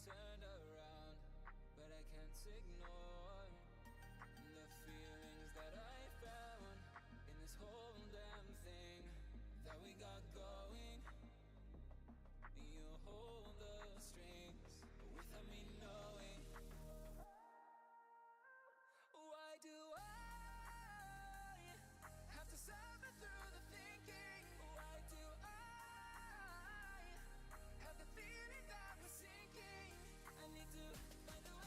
turned around, but I can't ignore the feelings that I found in this whole damn thing that we got going. You hold the strings without me knowing. Why do I have to suffer through the thinking? Why do I have the feeling that we're sinking? I need to find a way.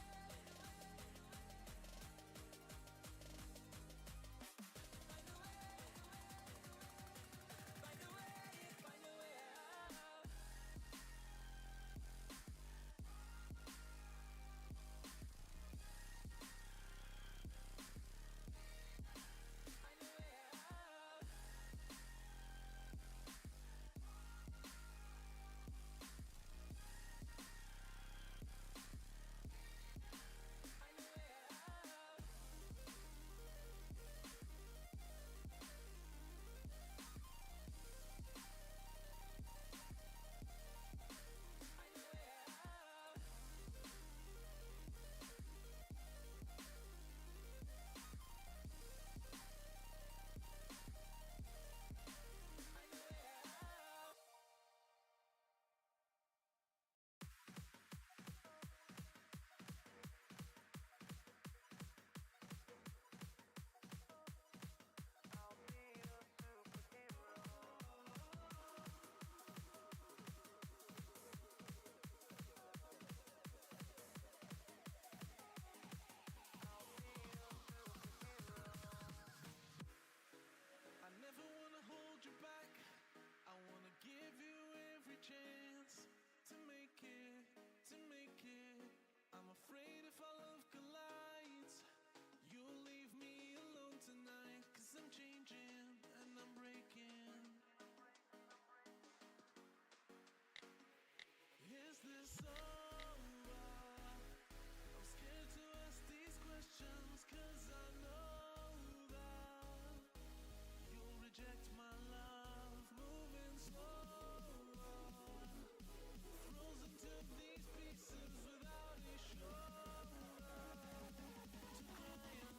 I never wanna hold you back. I wanna give you every chance to make it, to make it. I'm afraid if our love collides, you'll leave me alone tonight. 'Cause I'm changing and I'm breaking. Is this over? I'm scared to ask these questions, 'cause I know that you'll reject my love, moving slower, frozen to these pieces without a shoulder to cry on.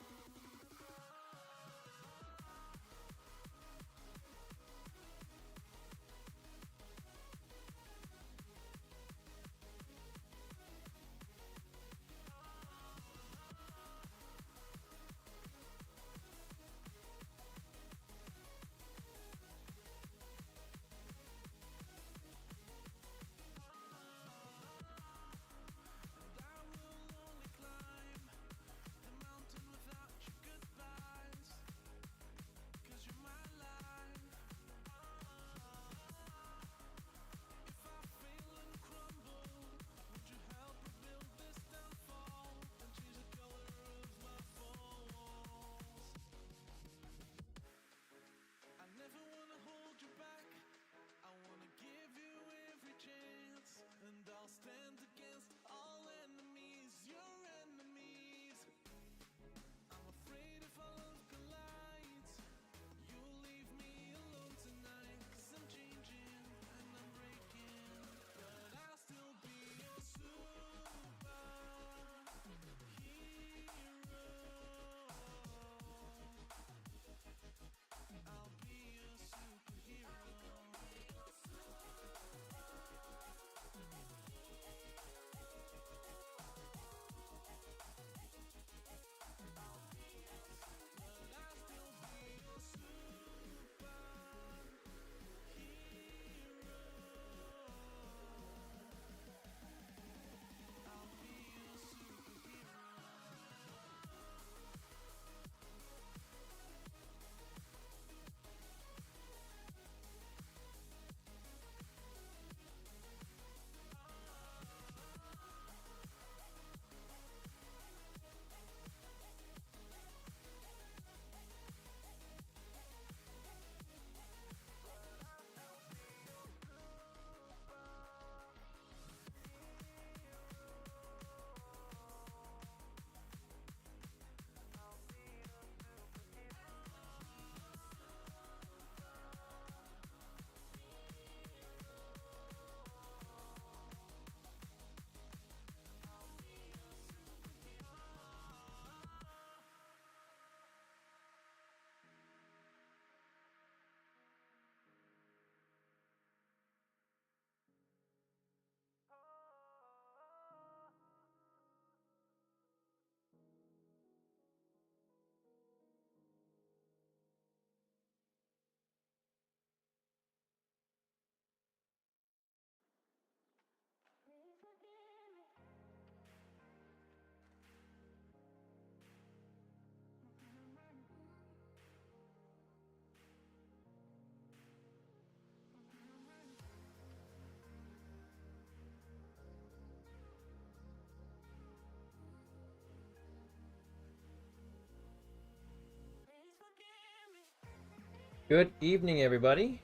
Good evening, everybody.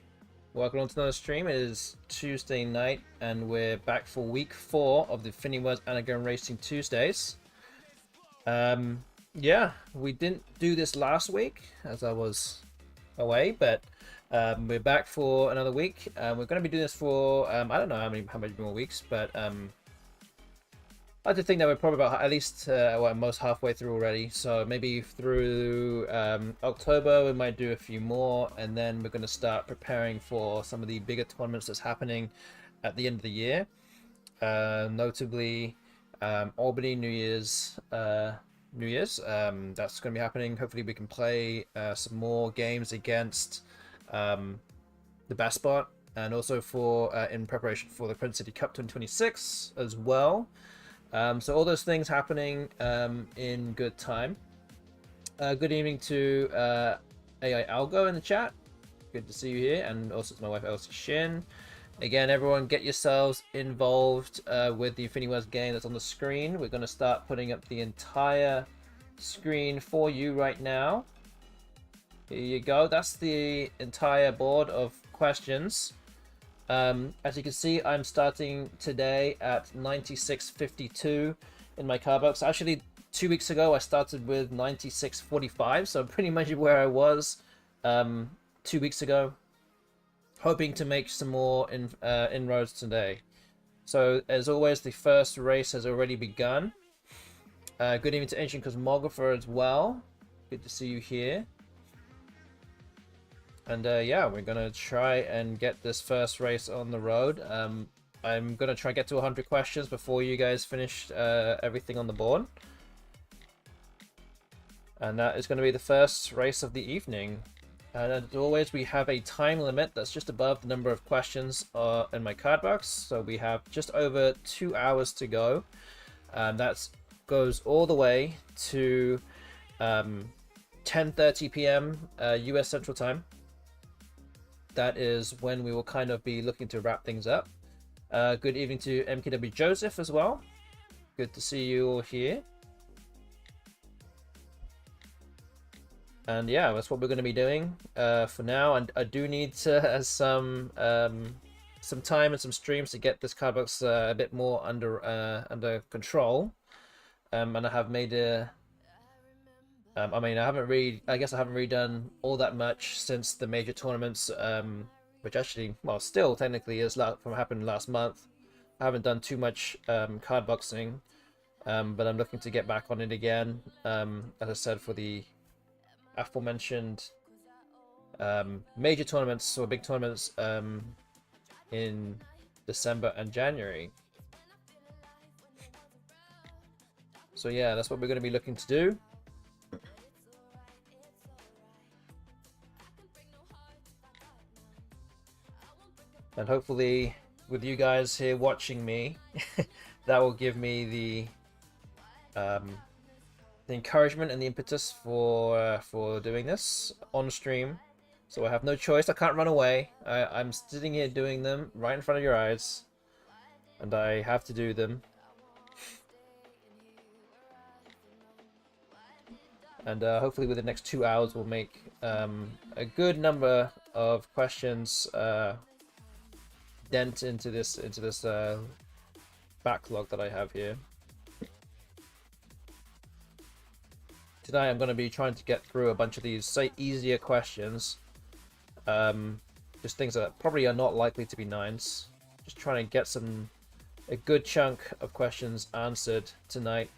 Welcome on to another stream. It is Tuesday night, and we're back for week 4 of the FINIWORDS ANAGRAM Racing Tuesdays. Yeah, we didn't do this last week as I was away, but we're back for another week. We're going to be doing this for I don't know how many more weeks, but I like to think that we're probably about at least most halfway through already. So maybe through October we might do a few more, and then we're going to start preparing for some of the bigger tournaments that's happening at the end of the year. Notably, Albany New Year's. That's going to be happening. Hopefully we can play some more games against the Best Spot, and also for in preparation for the Quad City Cup 2026 as well. So all those things happening in good time. Good evening to AI Algo in the chat. Good to see you here, and also to my wife Elsie Shin. Again, everyone, get yourselves involved with the FINIWORDS game that's on the screen. We're going to start putting up the entire screen for you right now. Here you go. That's the entire board of questions. As you can see, I'm starting today at 96.52 in my cardbox. Actually, 2 weeks ago, I started with 96.45, so pretty much where I was 2 weeks ago. Hoping to make some more inroads today. So, as always, the first race has already begun. Good evening to Ancient Cosmographer as well. Good to see you here. And yeah, we're going to try and get this first race on the road. I'm going to try and get to 100 questions before you guys finish everything on the board. And that is going to be the first race of the evening. And as always, we have a time limit that's just above the number of questions in my card box. So we have just over 2 hours to go. That goes all the way to 10:30 p.m. US Central Time. That is when we will kind of be looking to wrap things up. Good evening to MKW Joseph as well. Good to see you all here. And yeah, that's what we're going to be doing for now. And I do need to some time and some streams to get this card box a bit more under control. And I have made a. I mean, I guess I haven't really done all that much since the major tournaments, which actually, well, still technically is from happened last month. I haven't done too much card boxing, but I'm looking to get back on it again. As I said, for the aforementioned major tournaments or big tournaments in December and January. So yeah, that's what we're going to be looking to do. And hopefully, with you guys here watching me, that will give me the encouragement and the impetus for doing this on stream. So I have no choice. I can't run away. I'm sitting here doing them right in front of your eyes, and I have to do them. And hopefully, within the next 2 hours, we'll make a good number of questions. Dent into this backlog that I have here. Today I'm going to be trying to get through a bunch of these, say, easier questions. Just things that probably are not likely to be 9s. Just trying to get a good chunk of questions answered tonight.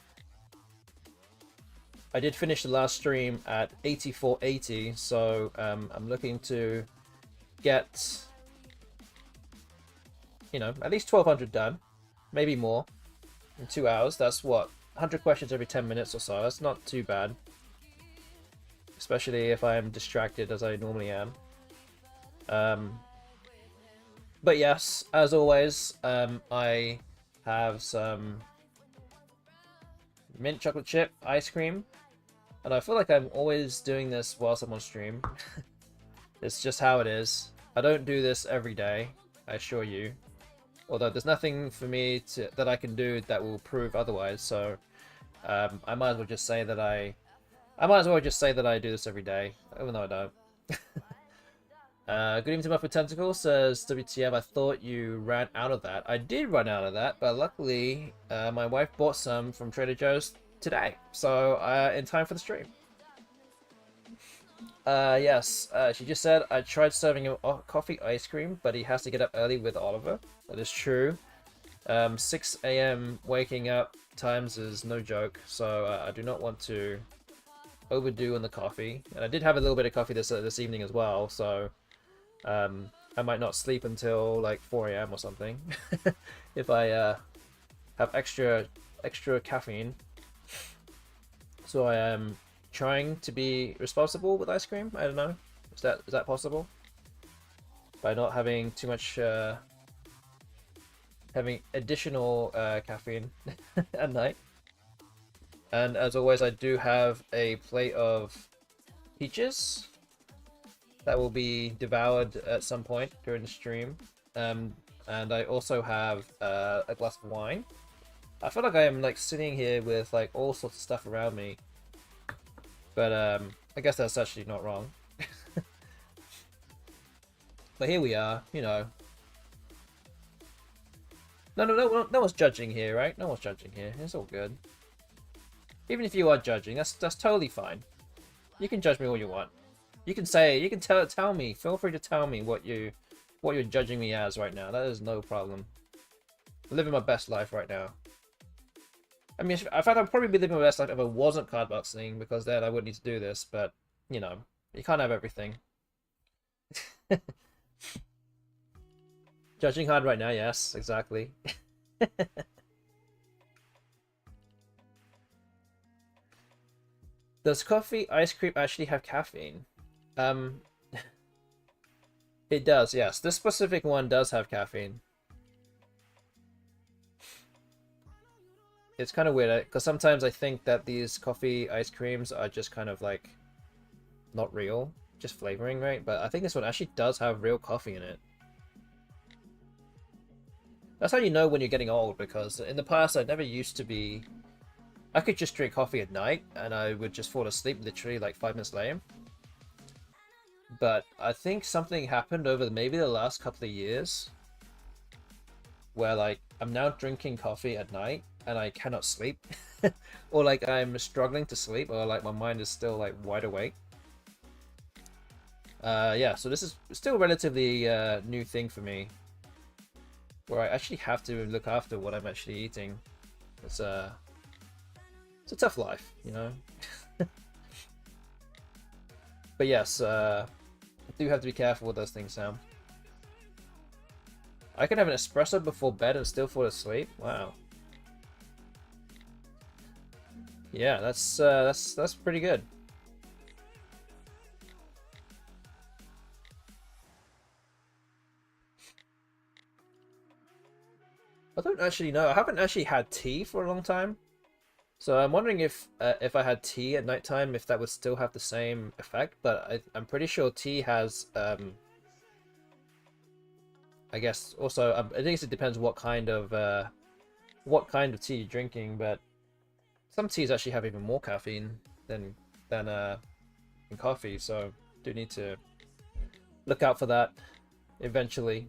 I did finish the last stream at 8480, so I'm looking to get, you know, at least 1200 done, maybe more, in 2 hours. That's what, 100 questions every 10 minutes or so. That's not too bad, especially if I am distracted as I normally am. But yes, as always, I have some mint chocolate chip ice cream, and I feel like I'm always doing this whilst I'm on stream. It's just how it is. I don't do this every day, I assure you. Although there's nothing for me that I can do that will prove otherwise, so I might as well just say that I do this every day, even though I don't. Good evening to Muffet Tentacle, says WTF, I thought you ran out of that. I did run out of that, but luckily my wife bought some from Trader Joe's today, so in time for the stream. Yes, she just said, I tried serving him coffee ice cream, but he has to get up early with Oliver. That is true. 6 a.m. waking up times is no joke, so I do not want to overdo on the coffee. And I did have a little bit of coffee this evening as well, so I might not sleep until like 4 a.m. or something if I have extra caffeine. So I am trying to be responsible with ice cream. I don't know. Is that possible? By not having too much having additional caffeine at night. And as always, I do have a plate of peaches that will be devoured at some point during the stream. And I also have a glass of wine. I feel like I am like sitting here with like all sorts of stuff around me. But I guess that's actually not wrong. But here we are, you know. No one's judging here, right? No one's judging here. It's all good. Even if you are judging, that's totally fine. You can judge me all you want. You can tell me. Feel free to tell me what you're judging me as right now. That is no problem. I'm living my best life right now. I mean, in fact, I'd probably be living my best life if I wasn't cardboxing, because then I wouldn't need to do this. But you know, you can't have everything. Judging hard right now, yes, exactly. Does coffee ice cream actually have caffeine? It does, yes. This specific one does have caffeine. It's kind of weird, because sometimes I think that these coffee ice creams are just kind of like not real, just flavoring, right? But I think this one actually does have real coffee in it. That's how you know when you're getting old, because in the past I never used to be... I could just drink coffee at night and I would just fall asleep literally like 5 minutes later. But I think something happened over maybe the last couple of years where like I'm now drinking coffee at night and I cannot sleep. Or like I'm struggling to sleep, or like my mind is still like wide awake. Yeah, so this is still a relatively new thing for me, where I actually have to look after what I'm actually eating. It's a tough life, you know. But yes, I do have to be careful with those things now. I can have an espresso before bed and still fall asleep. Wow. Yeah, that's pretty good. I don't actually know. I haven't actually had tea for a long time, so I'm wondering if I had tea at nighttime, if that would still have the same effect. But I'm pretty sure tea has I guess also I think it depends what kind of tea you're drinking, but some teas actually have even more caffeine than in coffee, so do need to look out for that eventually.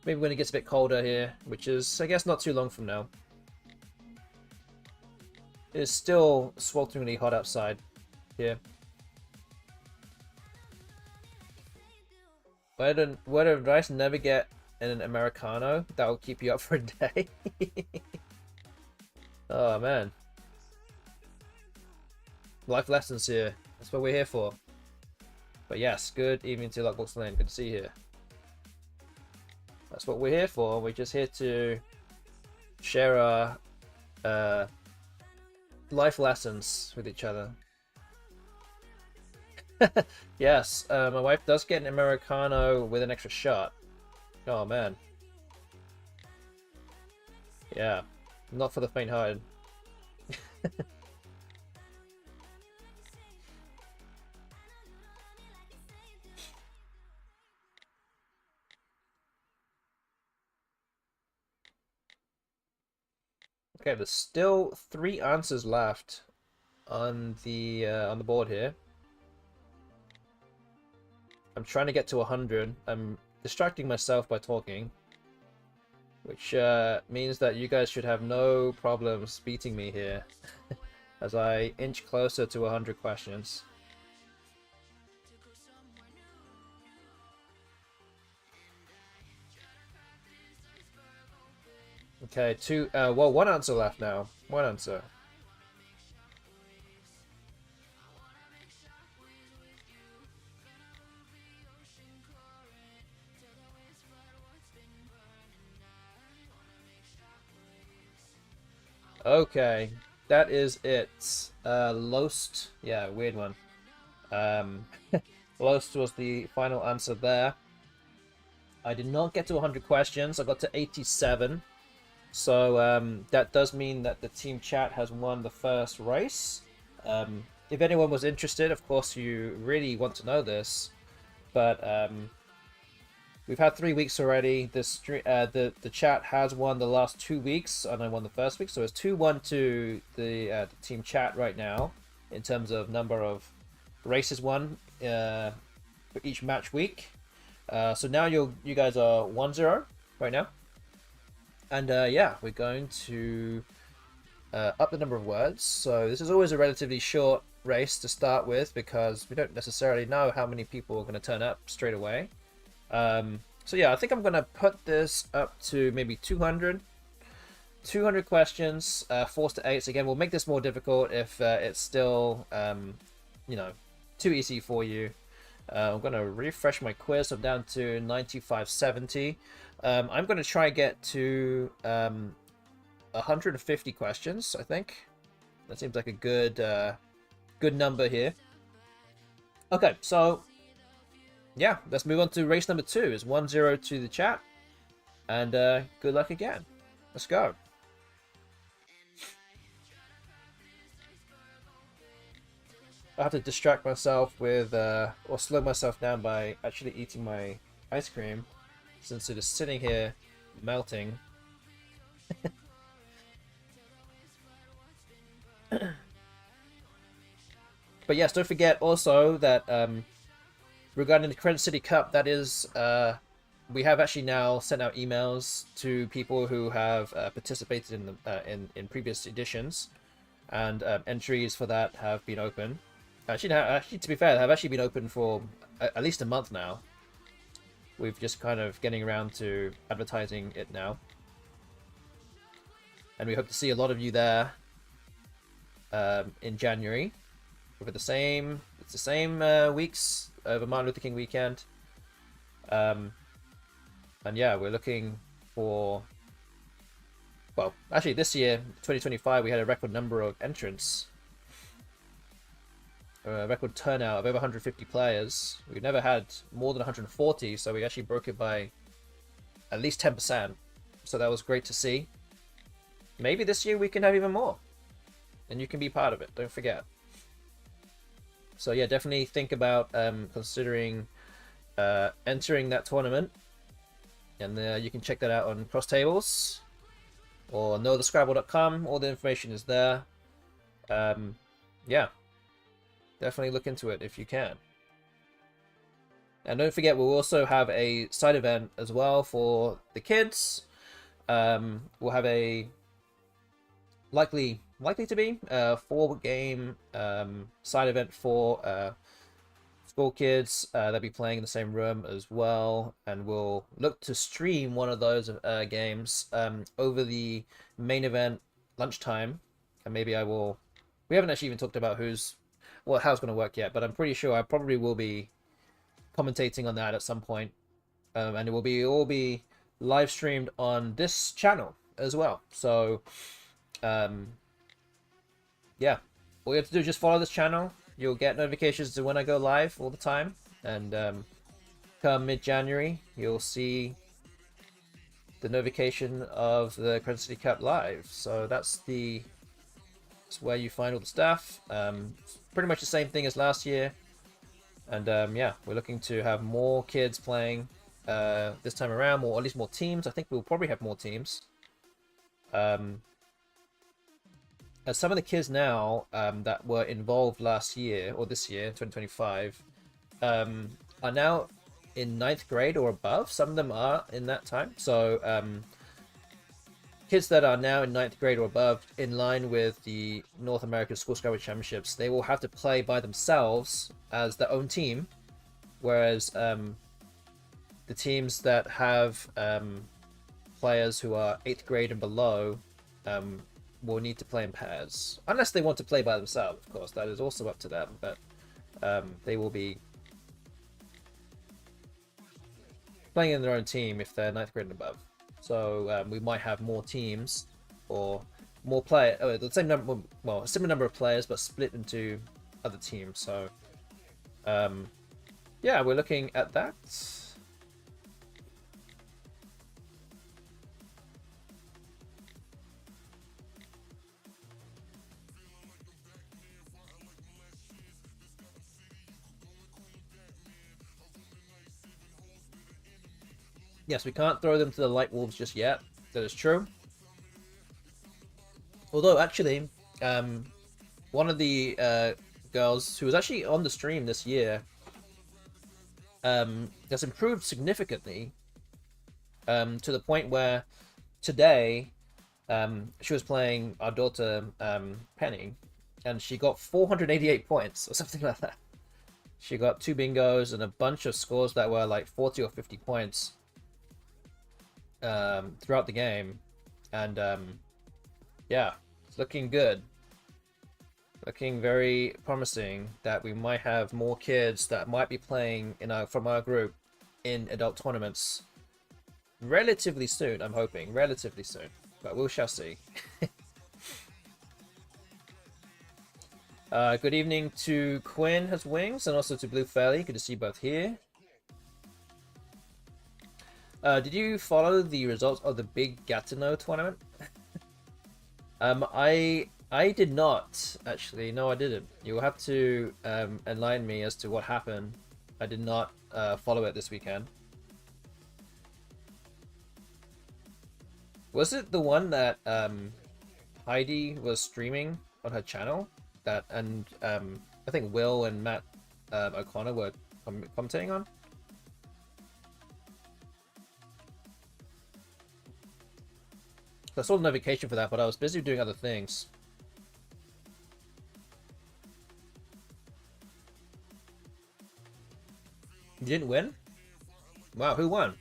Maybe when it gets a bit colder here, which is, I guess, not too long from now. It is still swelteringly hot outside here. Why would rice never get in an Americano? That will keep you up for a day. Oh, man. Life lessons here. That's what we're here for. But yes, good evening to Lockbox Lane. Good to see you here. That's what we're here for. We're just here to share our life lessons with each other. Yes, my wife does get an Americano with an extra shot. Oh man. Yeah, not for the faint-hearted. Okay, there's still 3 answers left on the board here. I'm trying to get to 100. I'm distracting myself by talking, which means that you guys should have no problems beating me here as I inch closer to 100 questions. Okay, well, one answer left now. One answer. Okay, that is it. Lost. Yeah, weird one. Lost was the final answer there. I did not get to 100 questions. I got to 87. So that does mean that the team chat has won the first race. If anyone was interested, of course you really want to know this, but we've had 3 weeks already. The chat has won the last 2 weeks, and I won the first week, so it's 2-1 to the team chat right now in terms of number of races won for each match week. So now you guys are 1-0 right now. And yeah, we're going to up the number of words. So this is always a relatively short race to start with because we don't necessarily know how many people are going to turn up straight away. So yeah, I think I'm going to put this up to maybe 200 questions, 4s to 8s. Again, we'll make this more difficult if it's still, you know, too easy for you. I'm going to refresh my quiz. I'm down to 9570. I'm going to try and get to 150 questions, I think. That seems like a good good number here. Okay, so yeah, let's move on to race number 2. It's 1-0 to the chat. And good luck again. Let's go. I have to distract myself with, or slow myself down by actually eating my ice cream, since it is sitting here melting. But yes, don't forget also that regarding the Credit City Cup, that is, we have actually now sent out emails to people who have participated in the in previous editions, and entries for that have been open. Actually, to be fair, they have actually been open for at least a month now. We've just kind of getting around to advertising it now. And we hope to see a lot of you there in January. It's the same weeks over Martin Luther King weekend. And yeah, we're looking for... Well, actually this year, 2025, we had a record number of entrants. A record turnout of over 150 players. We've never had more than 140, so we actually broke it by at least 10%. So that was great to see. Maybe this year we can have even more. And you can be part of it, don't forget. So yeah, definitely think about considering entering that tournament. And you can check that out on Cross Tables or knowthescrabble.com. All the information is there. Yeah. Definitely look into it if you can. And don't forget, we'll also have a side event as well for the kids. We'll have a likely to be 4-game side event for school kids. They'll be playing in the same room as well, and we'll look to stream one of those games over the main event lunchtime. And maybe I will... We haven't actually even talked about how it's going to work yet, but I'm pretty sure I probably will be commentating on that at some point. And it will all be live streamed on this channel as well. So yeah, all you have to do is just follow this channel. You'll get notifications to when I go live all the time. And come mid-January, you'll see the notification of the Credit City Cup live. So that's where you find all the stuff. Pretty much the same thing as last year. And yeah, we're looking to have more kids playing this time around, or at least more teams. I think we'll probably have more teams. As some of the kids now that were involved last year, or this year, 2025, are now in 9th grade or above. Some of them are in that time. So kids that are now in 9th grade or above, in line with the North American School Skyward Championships, they will have to play by themselves as their own team. Whereas the teams that have players who are 8th grade and below will need to play in pairs. Unless they want to play by themselves, of course. That is also up to them. But they will be playing in their own team if they're 9th grade and above. So we might have more teams or more the same number, well, a similar number of players, but split into other teams. So yeah, we're looking at that. Yes, we can't throw them to the Light Wolves just yet. That is true. Although, actually, one of the girls who was actually on the stream this year has improved significantly to the point where today she was playing our daughter Penny, and she got 488 points or something like that. She got 2 bingos and a bunch of scores that were like 40 or 50 points throughout the game, and yeah, it's looking good, looking very promising that we might have more kids that might be playing from our group in adult tournaments relatively soon. I'm hoping relatively soon, but we shall see. Good evening to Quinn Has Wings and also to Blue Fairly. Good to see you both here. Did you follow the results of the big Gatineau tournament? I did not, actually. No, I didn't. You will have to enlighten me as to what happened. I did not follow it this weekend. Was it the one that Heidi was streaming on her channel? And I think Will and Matt O'Connor were commentating on? I saw the notification for that, but I was busy doing other things. You didn't win? Wow, who won?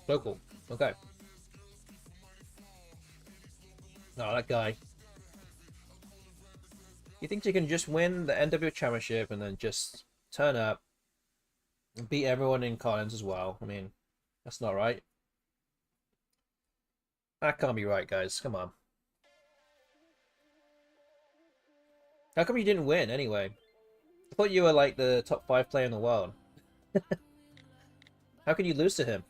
Local. Okay. Oh, that guy. You think you can just win the NW Championship and then just turn up and beat everyone in Collins as well? I mean, that's not right. That can't be right, guys. Come on. How come you didn't win, anyway? I thought you were, like, the top 5 player in the world. How can you lose to him?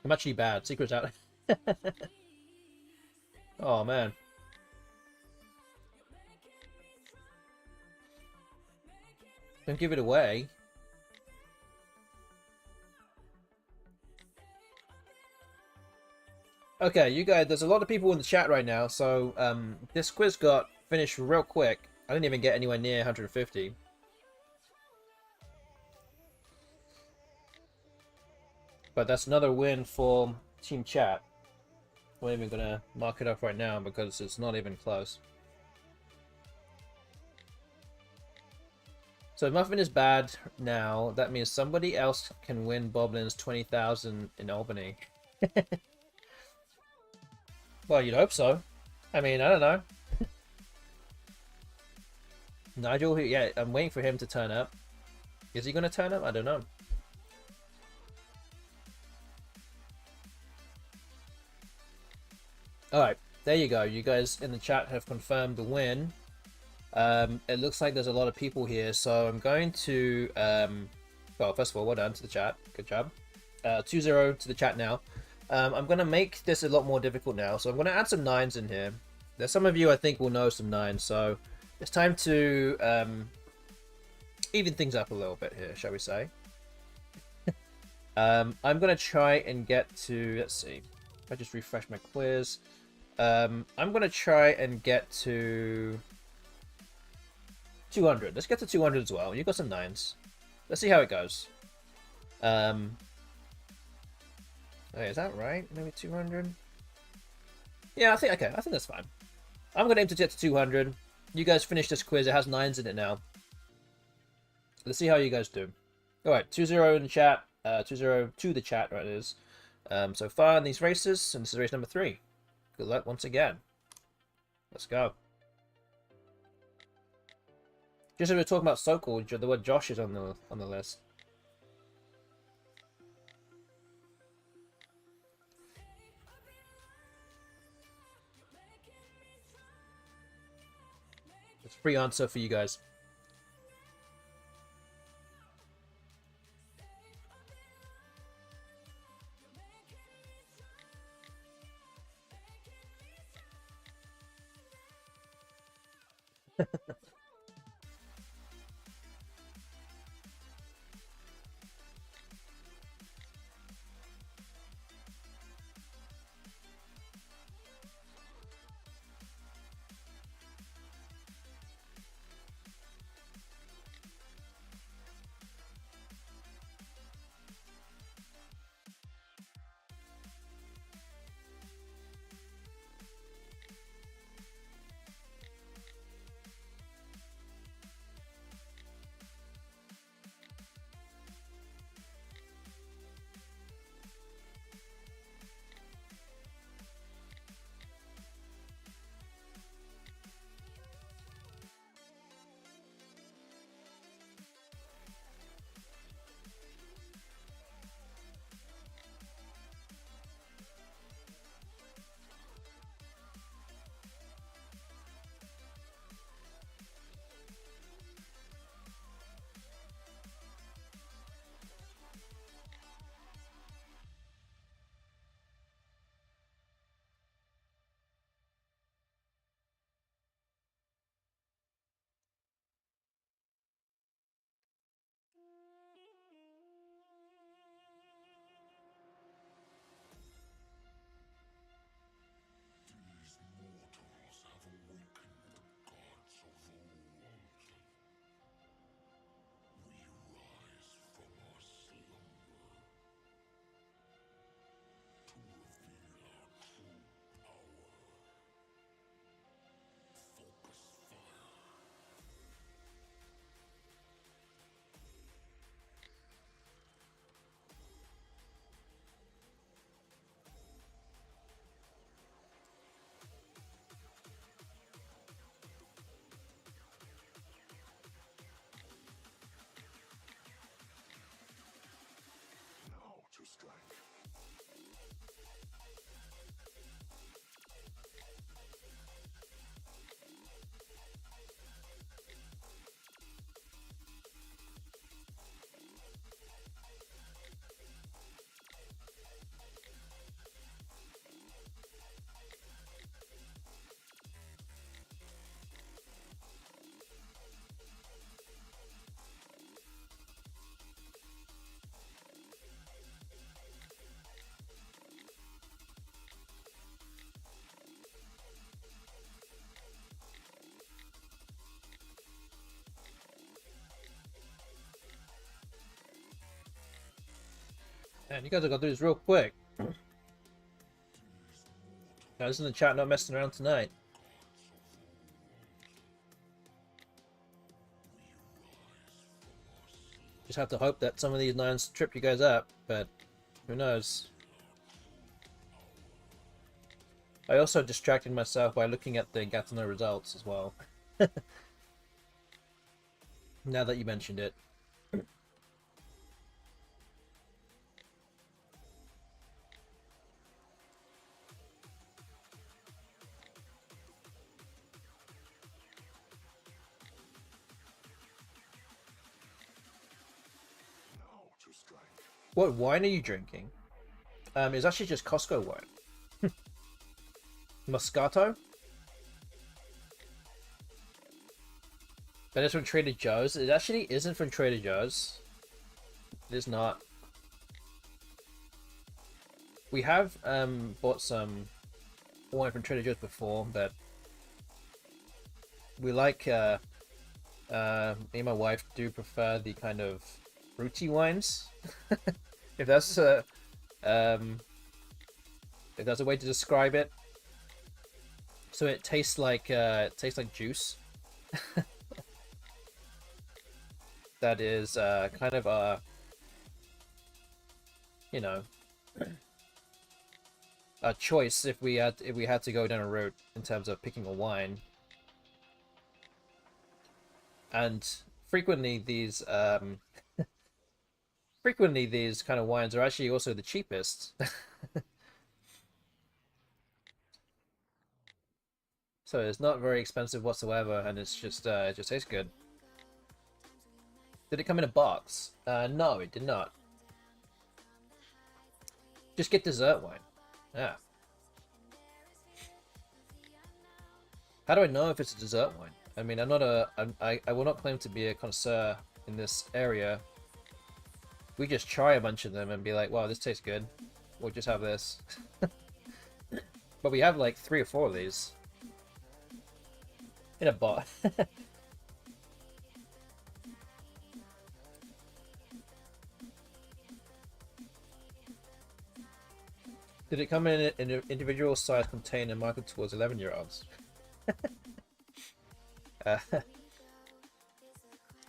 I'm actually bad. Secret's out. Oh, man. Don't give it away. Okay, you guys, there's a lot of people in the chat right now, so this quiz got finished real quick. I didn't even get anywhere near 150. But that's another win for Team Chat. I'm not even gonna mark it up right now because it's not even close. So if Muffin is bad now, that means somebody else can win Boblin's 20,000 in Albany. Well, you'd hope so. I mean, I don't know. Nigel, yeah, I'm waiting for him to turn up. Is he gonna turn up? I don't know. Alright, there you go. You guys in the chat have confirmed the win. It looks like there's a lot of people here, so I'm going to... well, first of all, well done to the chat. Good job. 2-0 to the chat now. I'm going to make this a lot more difficult now. So I'm going to add some 9s in here. There's some of you I think will know some 9s. So it's time to even things up a little bit here, shall we say. I'm going to try and get to... Let's see. If I just refresh my quiz. I'm going to try and get to 200. Let's get to 200 as well. You've got some 9s. Let's see how it goes. Okay, is that right? Maybe 200? Yeah, I think that's fine. I'm going to aim to get to 200. You guys finish this quiz. It has 9s in it now. Let's see how you guys do. Alright, 2-0 in the chat. 2-0 to the chat, right, it is. So far in these races, and this is race number 3. Good luck once again. Let's go. Just as we were talking about Sokol, the word Josh is on the list. It's a free answer for you guys. Man, you guys are gonna do this real quick. Guys in the chat not messing around tonight. Just have to hope that some of these 9s trip you guys up, but who knows. I also distracted myself by looking at the Gatineau results as well. Now that you mentioned it. What wine are you drinking? is actually just Costco wine. Moscato. That is from Trader Joe's. It actually isn't from Trader Joe's. It is not. We have bought some wine from Trader Joe's before, but we like me and my wife do prefer the kind of fruity wines. If that's a way to describe it. So it tastes like juice. That is kind of a, you know, a choice if we had to go down a route in terms of picking a wine. And frequently these kind of wines are actually also the cheapest. So it's not very expensive whatsoever, and it's just it just tastes good. Did it come in a box? No, it did not. Just get dessert wine. Yeah. How do I know if it's a dessert wine? I mean, I will not claim to be a connoisseur in this area. We just try a bunch of them and be like, wow, this tastes good. We'll just have this. But we have like 3 or 4 of these. In a bot. Did it come in an individual size container marketed towards 11-year-olds?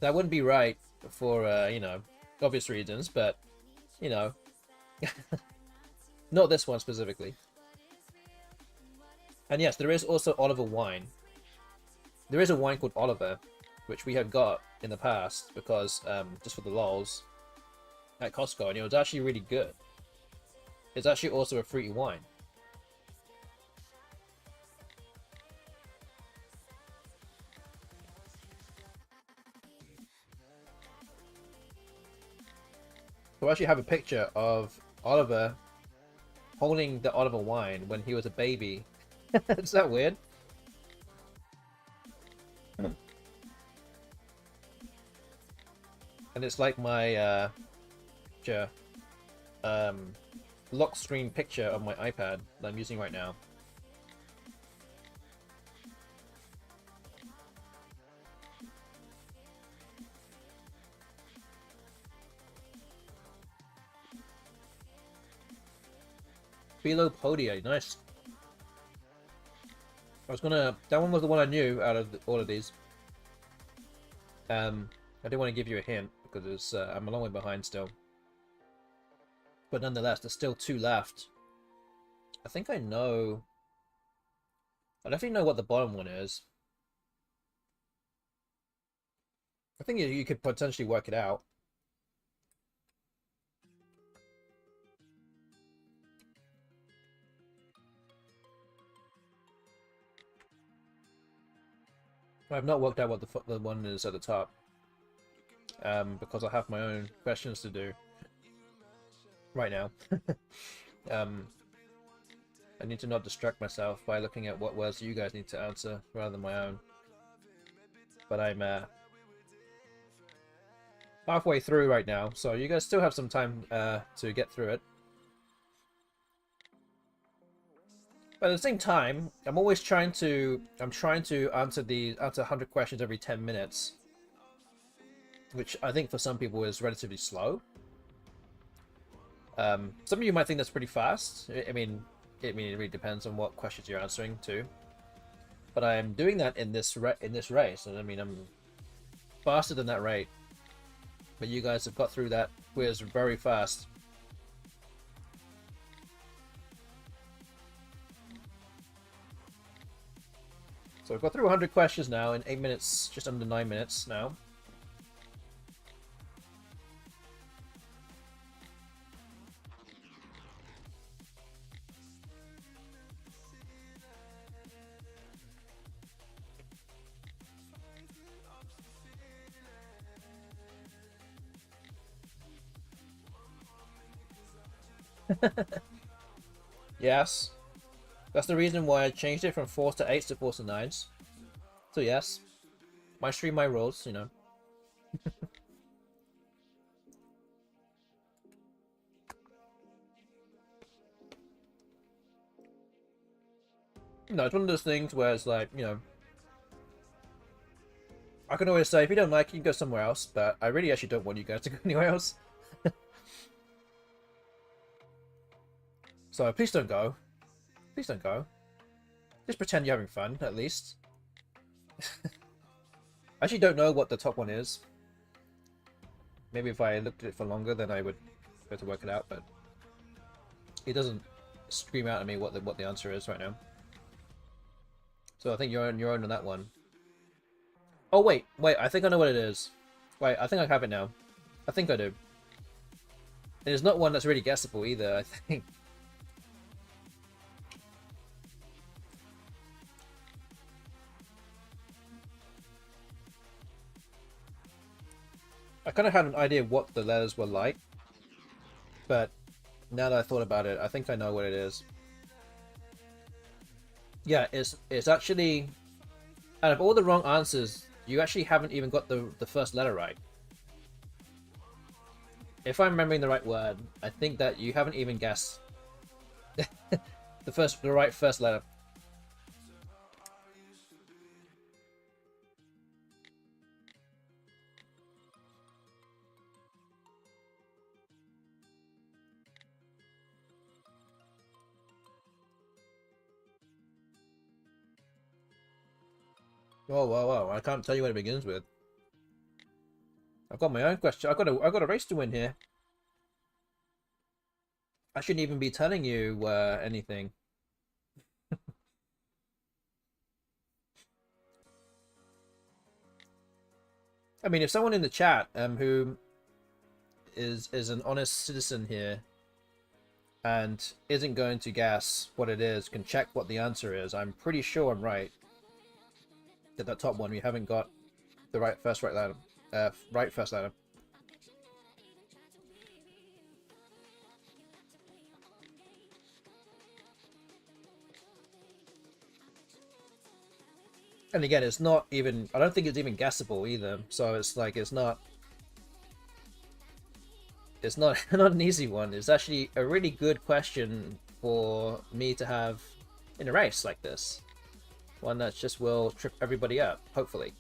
That wouldn't be right for, you know, obvious reasons, but, you know, not this one specifically. And yes, there is also Oliver wine. There is a wine called Oliver, which we have got in the past because, just for the lols, at Costco, and it was actually really good. It's actually also a fruity wine. So I actually have a picture of Oliver holding the Oliver wine when he was a baby. Is that weird? And it's like my lock screen picture of my iPad that I'm using right now. Philo Podia, nice. That one was the one I knew out of all of these. I didn't want to give you a hint because it's, I'm a long way behind still. But nonetheless, there's still 2 left. I think I know... I definitely know what the bottom one is. I think you could potentially work it out. I've not worked out what the one is at the top. Because I have my own questions to do right now. I need to not distract myself by looking at what words you guys need to answer rather than my own. But I'm halfway through right now, so you guys still have some time to get through it. But at the same time, I'm always trying to answer 100 questions every 10 minutes. Which I think for some people is relatively slow. Some of you might think that's pretty fast. I mean, it really depends on what questions you're answering too. But I am doing that in this race, and I mean I'm faster than that rate. But you guys have got through that quiz very fast. So we've got through 100 questions now in 8 minutes, just under 9 minutes now. Yes. That's the reason why I changed it from 4s to 8s to 4s to 9s. So yes. My stream, my rules, you know. No, it's one of those things where it's like, you know, I can always say, if you don't like it, you can go somewhere else, but I really actually don't want you guys to go anywhere else. So please don't go. Please don't go. Just pretend you're having fun, at least. I actually don't know what the top one is. Maybe if I looked at it for longer, then I would be able to work it out, but it doesn't scream out at me what the answer is right now. So I think you're on that one. Oh wait, I think I know what it is. Wait, I think I have it now. I think I do. And it's not one that's really guessable either, I think. I kind of had an idea of what the letters were like, but now that I thought about it, I think I know what it is. Yeah, it's actually, out of all the wrong answers, you actually haven't even got the first letter right. If I'm remembering the right word, I think that you haven't even guessed the right first letter. Whoa! I can't tell you what it begins with. I've got my own question. I've got a race to win here. I shouldn't even be telling you anything. I mean, if someone in the chat who is an honest citizen here and isn't going to guess what it is can check what the answer is, I'm pretty sure I'm right. That top one, we haven't got the right first letter. Right first letter. And again, it's not even, I don't think it's even guessable either. So it's like, it's not not an easy one. It's actually a really good question for me to have in a race like this. One that just will trip everybody up, hopefully.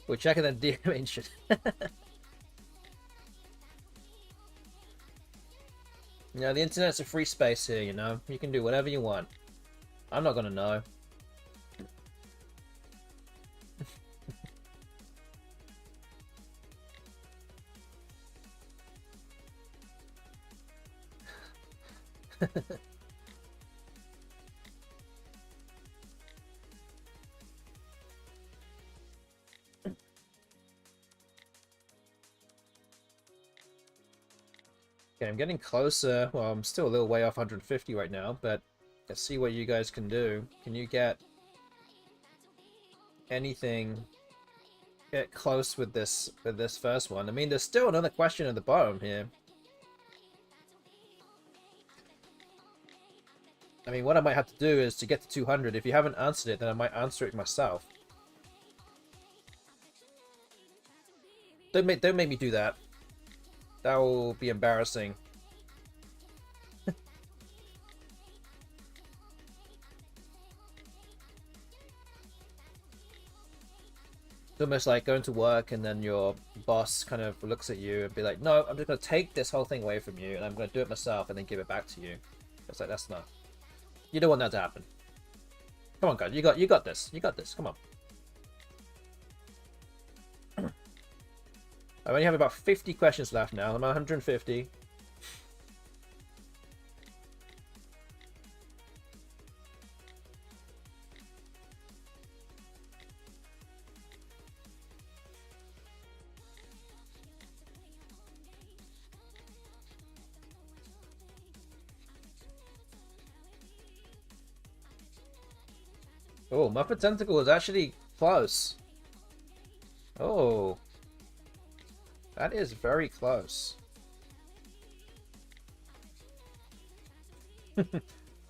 We're checking the dimension. You know, the internet's a free space here, you know? You can do whatever you want. I'm not gonna know. Okay, I'm getting closer. Well, I'm still a little way off 150 right now, but let's see what you guys can do. Can you get anything? Get close with this first one. I mean, there's still another question at the bottom here. I mean, what I might have to do is to get to 200. If you haven't answered it, then I might answer it myself. Don't make me do that. That will be embarrassing. It's almost like going to work and then your boss kind of looks at you and be like, no, I'm just going to take this whole thing away from you and I'm going to do it myself and then give it back to you. It's like, that's not... You don't want that to happen. Come on, guys. You got this. You got this. Come on. I only have about 50 questions left now. I'm at 150. Oh, Muppet Tentacle is actually close. Oh. That is very close.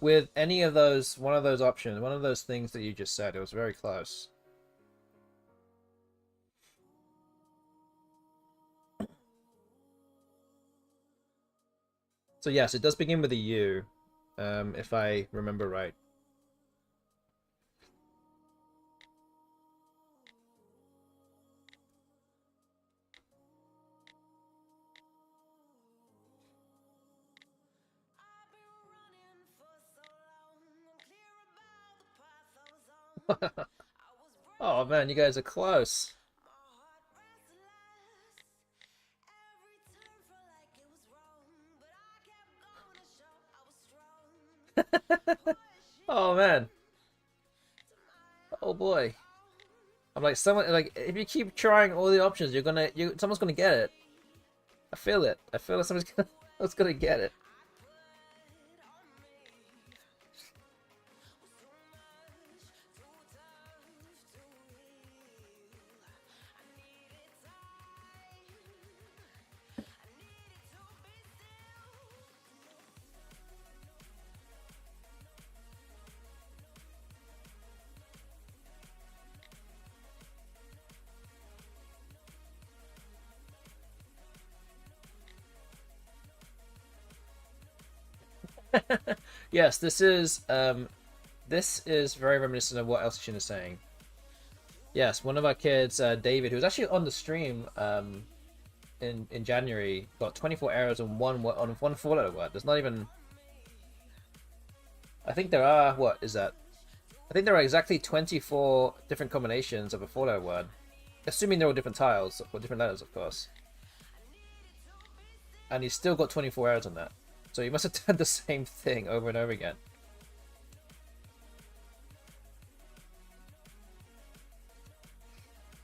With any of those, one of those options, one of those things that you just said, it was very close. So yes, it does begin with a U, if I remember right. Oh man, you guys are close. Oh man. Oh boy. I'm like, someone, like, if you keep trying all the options, someone's gonna get it. I feel it. I feel like someone's gonna get it. Yes, this is very reminiscent of what Elshin is saying. Yes, one of our kids, David, who was actually on the stream in January, got 24 errors on one four-letter word. There's not even. I think there are, what is that? I think there are exactly 24 different combinations of a four-letter word, assuming they're all different tiles or different letters, of course. And he's still got 24 errors on that. So you must have done the same thing over and over again.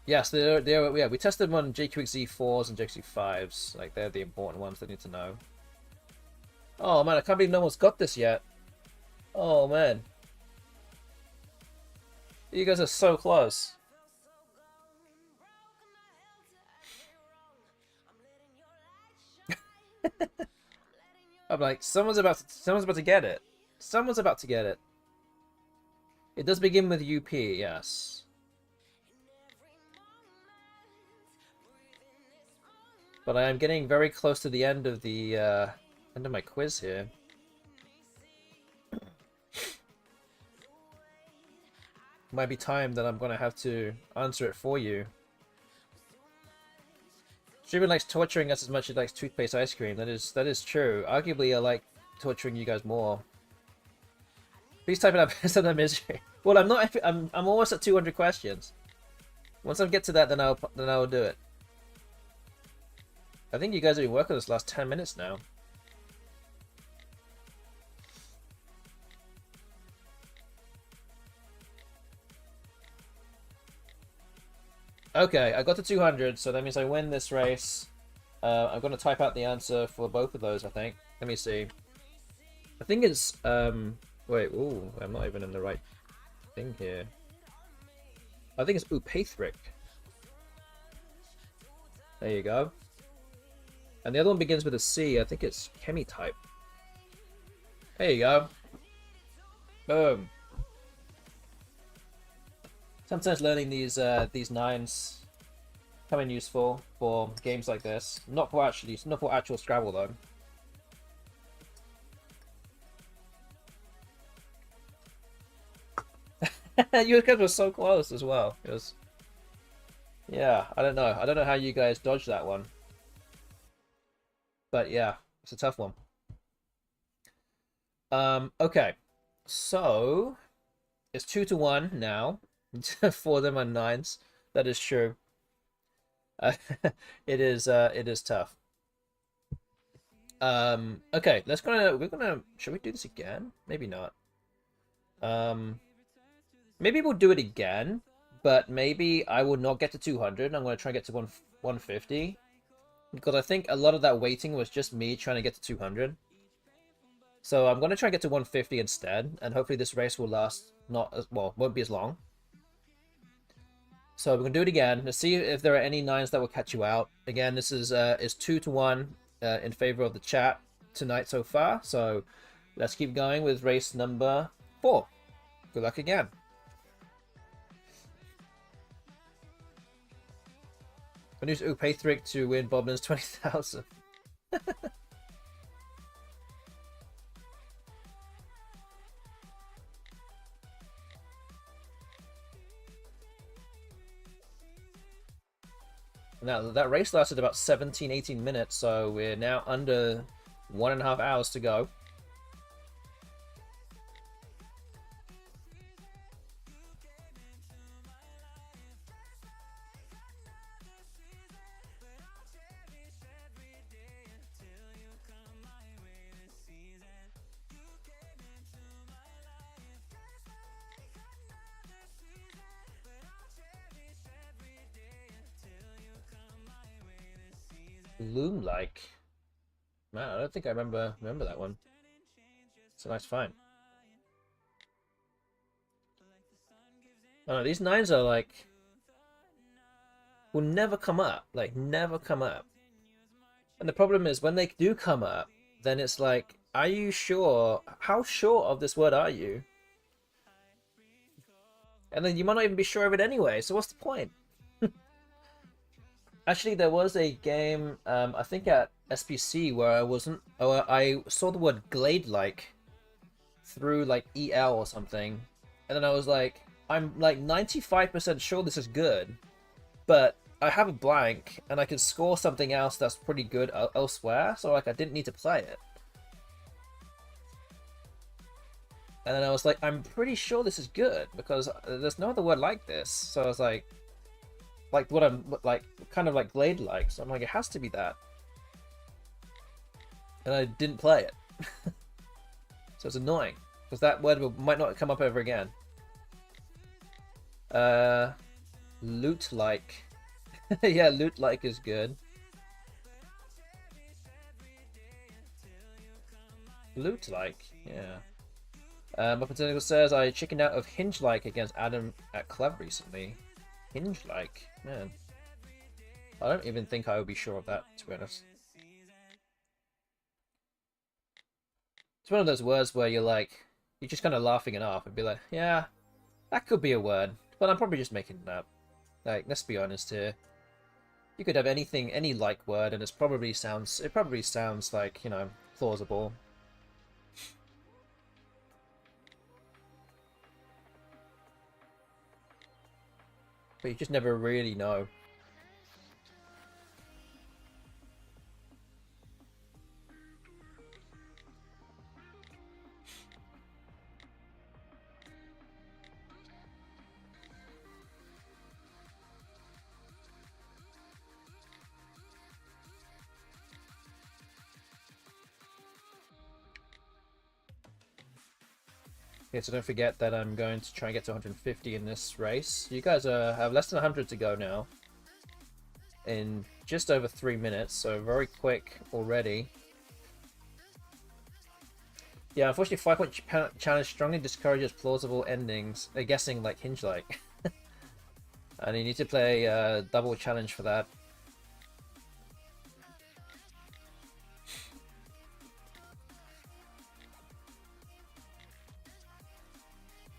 Yes, yeah, we tested them on JQXZ4s and JQXZ5s. Like, they're the important ones that need to know. Oh man, I can't believe no one's got this yet. Oh man. You guys are so close. I'm like, someone's about to get it. Someone's about to get it. It does begin with UP, yes. But I am getting very close to the end of my quiz here. Might be time that I'm gonna have to answer it for you. Streamer likes torturing us as much as he likes toothpaste ice cream. That is true. Arguably, I like torturing you guys more. Please type it up instead of misery. Well, I'm almost at 200 questions. Once I get to that, then I'll do it. I think you guys have been working this last 10 minutes now. Okay, I got to 200, so that means I win this race. I'm going to type out the answer for both of those, I think. Let me see. I think it's, wait, ooh, I'm not even in the right thing here. I think it's Upethric. There you go. And the other one begins with a C. I think it's Chemi-type. There you go. Boom. Sometimes learning these nines come in useful for games like this. Not for actual Scrabble though. You guys were so close as well. It was, yeah, I don't know. I don't know how you guys dodged that one. But yeah, it's a tough one. Okay. So it's 2-1 now. 4 of them are 9s. That is true. It is tough. Okay, should we do this again? Maybe not. Maybe we'll do it again, but maybe I will not get to 200. I'm going to try and get to 150. Because I think a lot of that waiting was just me trying to get to 200. So I'm going to try and get to 150 instead, and hopefully this race will last won't be as long. So we're going to do it again. Let's see if there are any 9s that will catch you out. Again, this is 2-1 in favor of the chat tonight so far. So Let's keep going with race number 4. Good luck again. When use Upaythric to win Boblins 20,000. Now, that race lasted about 17-18 minutes, so we're now under 1.5 hours to go. Loom-like. Man, I don't think I remember that one. It's a nice find. Oh, these 9s are like will never come up. Like, never come up. And the problem is when they do come up, then it's like, are you sure? How sure of this word are you? And then you might not even be sure of it anyway, so what's the point? Actually, there was a game, I think at SPC, where I saw the word glade-like through like EL or something, and then I was like, I'm like 95% sure this is good, but I have a blank, and I can score something else that's pretty good elsewhere, so like I didn't need to play it. And then I was like, I'm pretty sure this is good, because there's no other word like this, so I was like what I'm like, kind of like glade-like, so I'm like, it has to be that. And I didn't play it. So it's annoying, because that word might not come up ever again. Loot-like. Yeah, loot-like is good. Loot-like, yeah. Mupatinical says, I chickened out of hinge-like against Adam at Club recently. Hinge-like? Man. I don't even think I would be sure of that, to be honest. It's one of those words where you're like, you're just kind of laughing it off and be like, yeah, that could be a word, but I'm probably just making it up. Like, let's be honest here. You could have anything, any like word, and it probably sounds like, you know, plausible. But you just never really know. Okay, so don't forget that I'm going to try and get to 150 in this race. You guys have less than 100 to go now. In just over 3 minutes, so very quick already. Yeah, unfortunately 5-point challenge strongly discourages plausible endings, guessing like hinge-like. And you need to play a double challenge for that.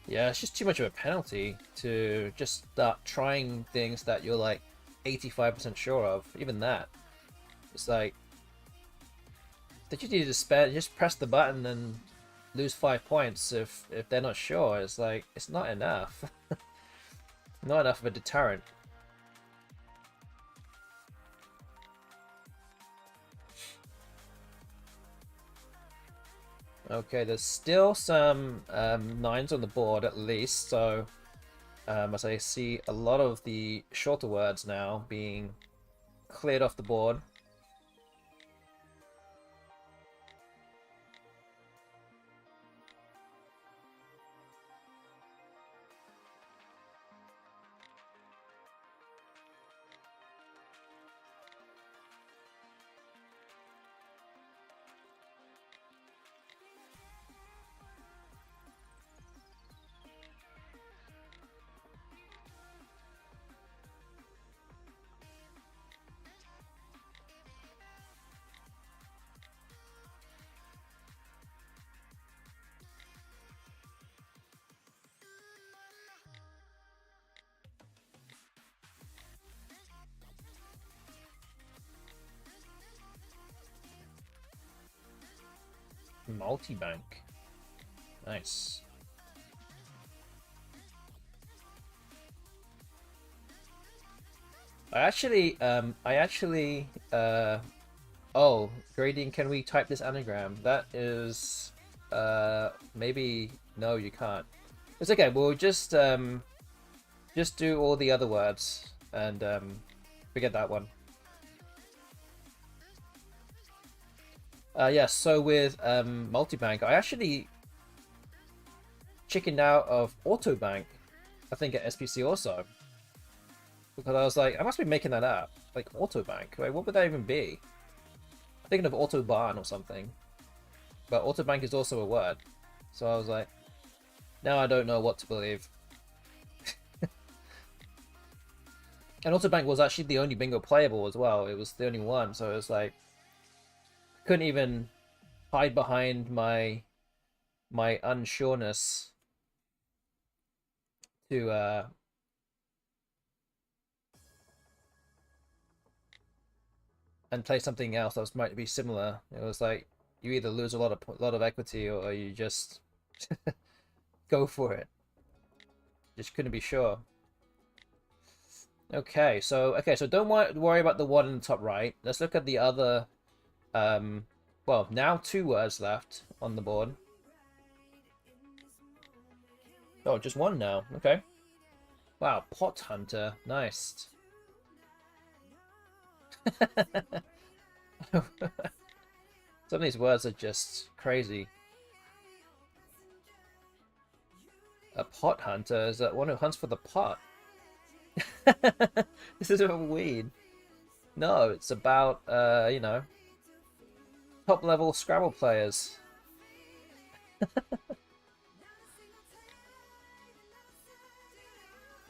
Yeah, it's just too much of a penalty to just start trying things that you're like 85% sure of. Even that. It's like, they just need to just press the button and lose 5 points if they're not sure. It's like, it's not enough. Not enough of a deterrent. Okay, there's still some 9s on the board at least, so as I see a lot of the shorter words now being cleared off the board. Multi-bank. Nice. Oh, Grading, can we type this anagram? That is, maybe, no, you can't. It's okay, we'll just do all the other words, and, forget that one. Yeah, so with, multi-bank, I actually chickened out of auto-bank, I think at SPC also. Because I was like, I must be making that up. Like, autobank. Wait, what would that even be? I'm thinking of autobahn or something. But autobank is also a word. So I was like, now I don't know what to believe. And autobank was actually the only bingo playable as well. It was the only one. So it was like, couldn't even hide behind my unsureness to and play something else that might be similar. It was like you either lose a lot of equity or you just go for it. Just couldn't be sure. Okay, so don't worry about the one in the top right. Let's look at the other. Well, now 2 words left on the board. Oh, just 1 now. Okay. Wow, pot hunter, nice. Some of these words are just crazy. A pot hunter is that one who hunts for the pot. This is a weed. No, it's about you know, top level Scrabble players.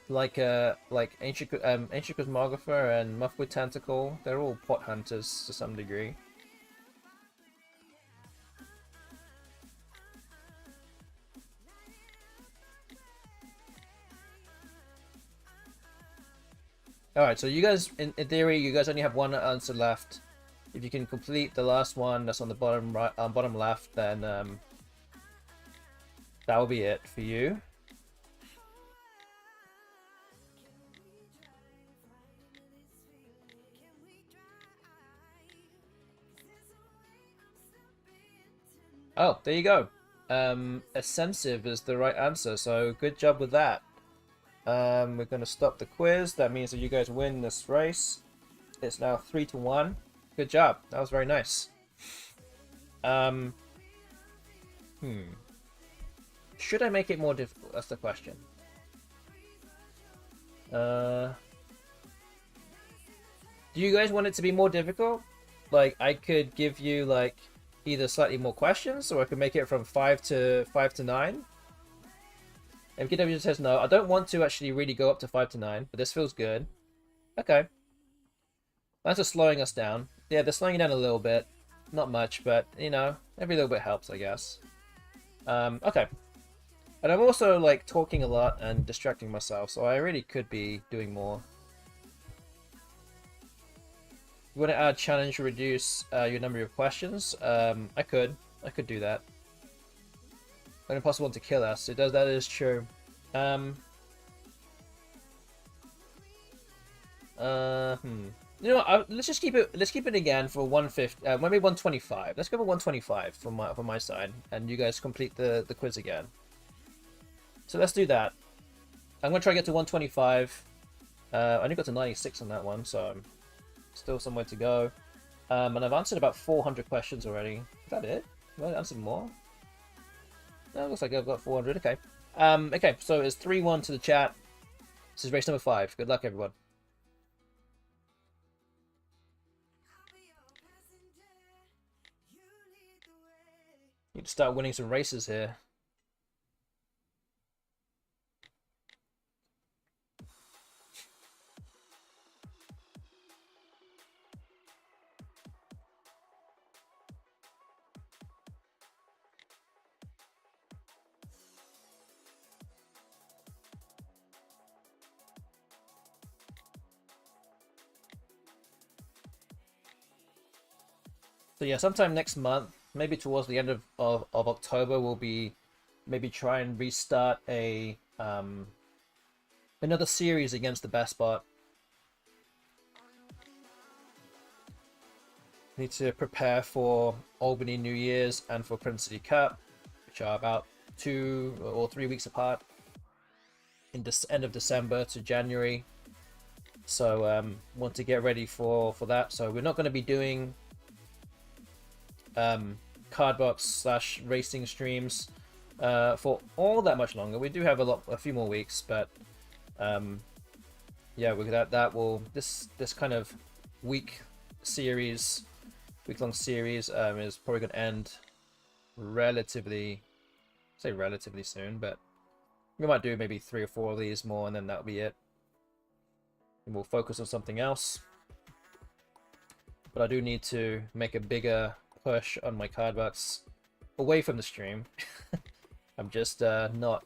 like ancient cosmographer and Muff with Tentacle, they're all pot hunters to some degree. Alright, so you guys, in theory, you guys only have 1 answer left. If you can complete the last one that's on the bottom right, bottom left, then that will be it for you. Oh, there you go. Ascensive is the right answer, so good job with that. We're going to stop the quiz. That means that you guys win this race. It's now 3-1. Good job. That was very nice. Should I make it more difficult? That's the question. Do you guys want it to be more difficult? Like, I could give you, like, either slightly more questions, or I could make it from 5 to 9. MKW says no. I don't want to actually really go up to 5 to 9, but this feels good. Okay. That's just slowing us down. Yeah, they're slowing it down a little bit. Not much, but, you know, every little bit helps, I guess. Okay. And I'm also, like, talking a lot and distracting myself, so I really could be doing more. You want to add challenge, reduce your number of questions? I could do that. When impossible to kill us, that is true. You know what? Let's just keep it. Let's keep it again for 150. Maybe 125. Let's go for 125 from my side, and you guys complete the quiz again. So let's do that. I'm gonna try to get to 125. I only got to 96 on that one, so still somewhere to go. And I've answered about 400 questions already. Is that it? Have I answered more? No, it looks like I've got 400. Okay. Okay, so it's 3-1 to the chat. This is race number 5. Good luck, everyone. Need to start winning some races here. So yeah, sometime next month, maybe towards the end of October, we'll be maybe try and restart a another series against the best bot. Need to prepare for Albany New Year's and for Prince City Cup, which are about 2 or 3 weeks apart in this end of December to January. So want to get ready for that. So we're not going to be doing cardbox / racing streams for all that much longer. We do have a few more weeks, but yeah, that will this kind of week-long series is probably going to end relatively soon, but we might do maybe 3 or 4 of these more, and then that'll be it. And we'll focus on something else. But I do need to make a bigger push on my cardbox away from the stream. I'm just not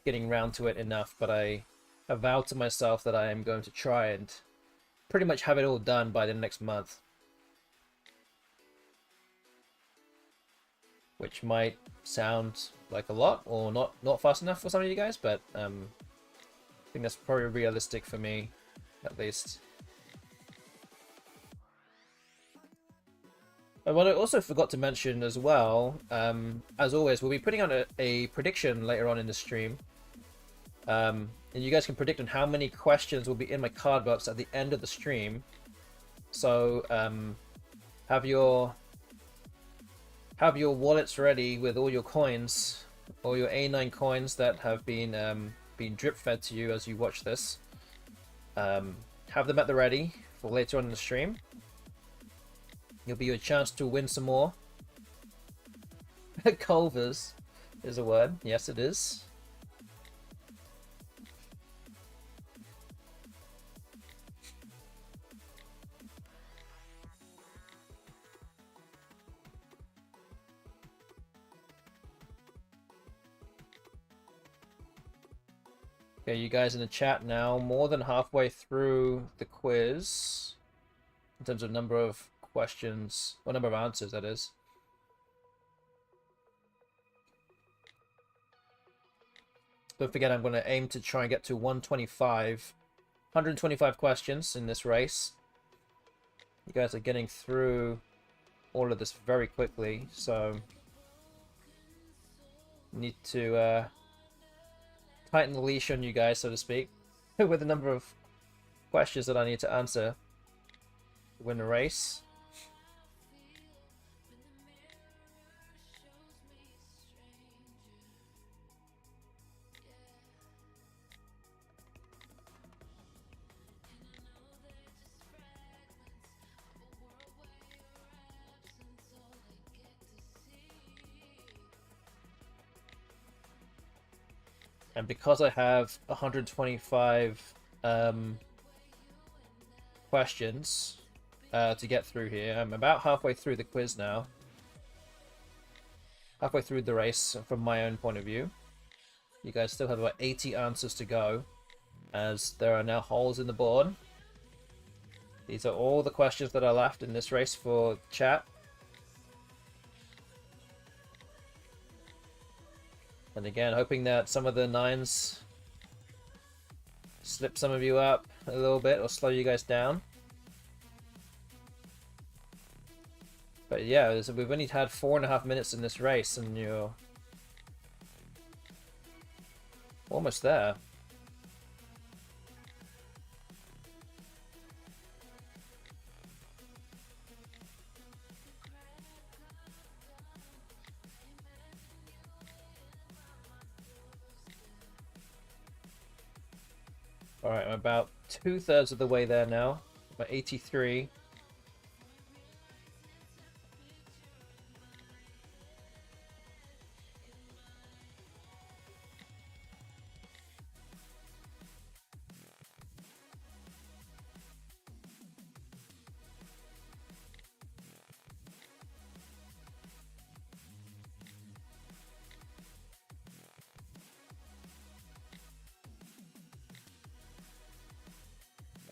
getting around to it enough, but I have vowed to myself that I am going to try and pretty much have it all done by the next month. Which might sound like a lot or not fast enough for some of you guys, but I think that's probably realistic for me, at least. And what I also forgot to mention as well, as always, we'll be putting out a prediction later on in the stream. And you guys can predict on how many questions will be in my card box at the end of the stream. So have your wallets ready with all your coins, all your A9 coins that have been drip fed to you as you watch this. Have them at the ready for later on in the stream. It'll be your chance to win some more. Culvers is a word. Yes, it is. Okay, you guys in the chat now, more than halfway through the quiz in terms of number of questions, or number of answers, that is. Don't forget, I'm going to aim to try and get to 125 questions in this race. You guys are getting through all of this very quickly, so need to tighten the leash on you guys, so to speak, with the number of questions that I need to answer to win the race. And because I have 125 questions to get through here, I'm about halfway through the quiz now. Halfway through the race from my own point of view. You guys still have about 80 answers to go, as there are now holes in the board. These are all the questions that are left in this race for chat. And again, hoping that some of the 9s slip some of you up a little bit or slow you guys down. But yeah, so we've only had 4.5 minutes in this race and you're almost there. Alright, I'm about 2/3 of the way there now. About 83.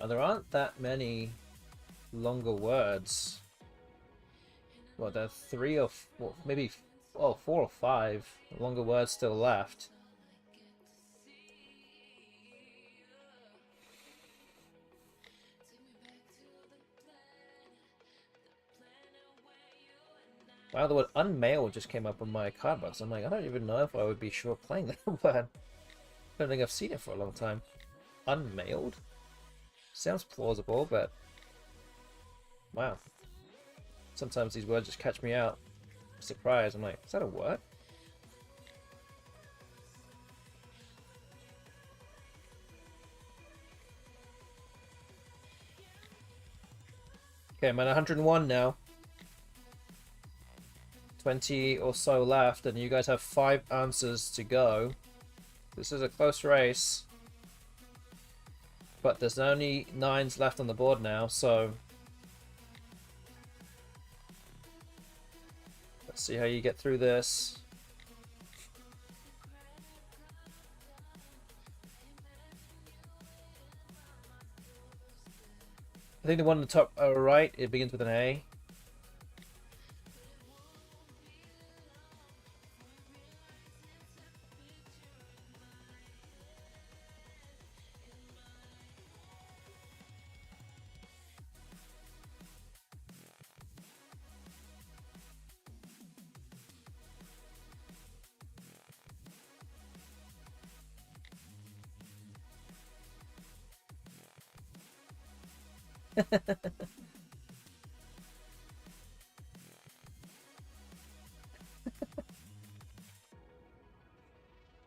There aren't that many longer words. Well, there are three or four, maybe, oh, 4 or 5 longer words still left. Wow, the word unmailed just came up on my card box. I'm like, I don't even know if I would be sure playing that word. I don't think I've seen it for a long time. Unmailed? Sounds plausible, but wow. Sometimes these words just catch me out. Surprise. I'm like, is that a word? Okay, I'm at 101 now. 20 or so left, and you guys have 5 answers to go. This is a close race. But there's only 9s left on the board now, so let's see how you get through this. I think the one on the top right, it begins with an A.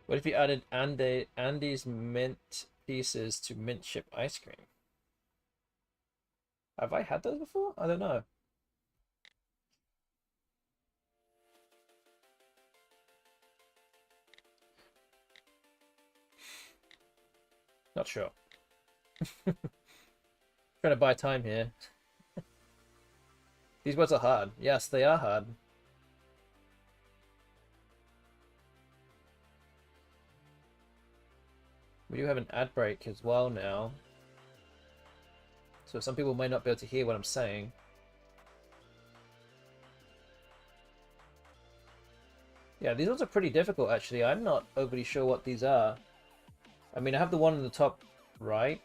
What if you added Andy's mint pieces to mint chip ice cream? Have I had those before? I don't know. Not sure. Trying to buy time here. These words are hard. Yes, they are hard. We do have an ad break as well now. So some people might not be able to hear what I'm saying. Yeah, these ones are pretty difficult actually. I'm not overly sure what these are. I mean, I have the one in the top right.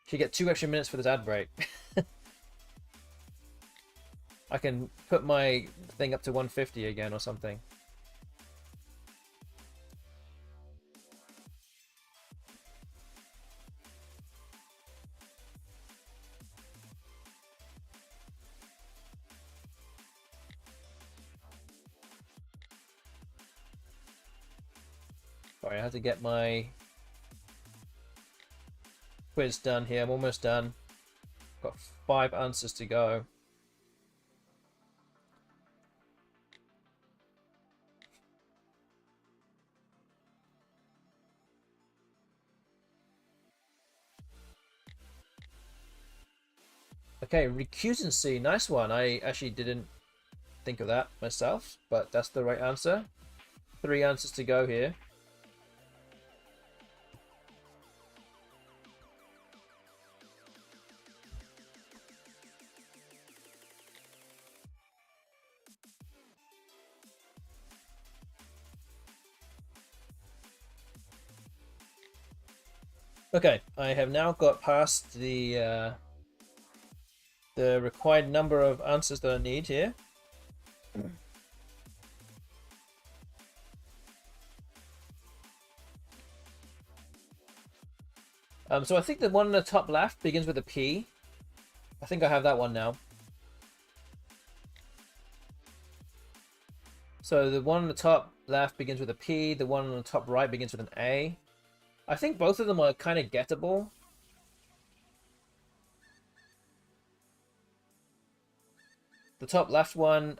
You get 2 extra minutes for this ad break. I can put my thing up to 150 again or something. Sorry, I have to get my quiz done here. I'm almost done. Got 5 answers to go. Okay, recusancy, nice one. I actually didn't think of that myself, but that's the right answer. 3 answers to go here. Okay, I have now got past the required number of answers that I need here. So I think the one on the top left begins with a P. I think I have that one now. So the one on the top left begins with a P. The one on the top right begins with an A. I think both of them are kind of gettable. The top left one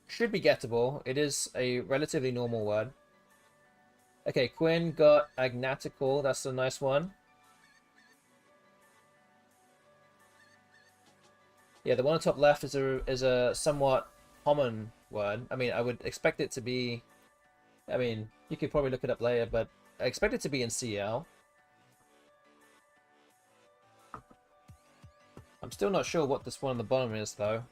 should be gettable. It is a relatively normal word. Okay, Quinn got agnatical. That's a nice one. Yeah, the one on the top left is a somewhat common word. I mean, I would expect it to be. I mean, you could probably look it up later, but I expect it to be in CL. I'm still not sure what this one on the bottom is, though.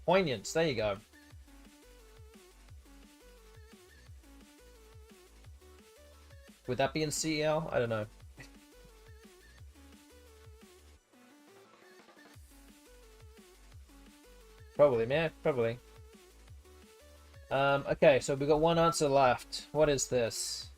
Poignance, there you go. Would that be in CEL? I don't know. Probably, man. Probably. Okay, so we got one answer left. What is this?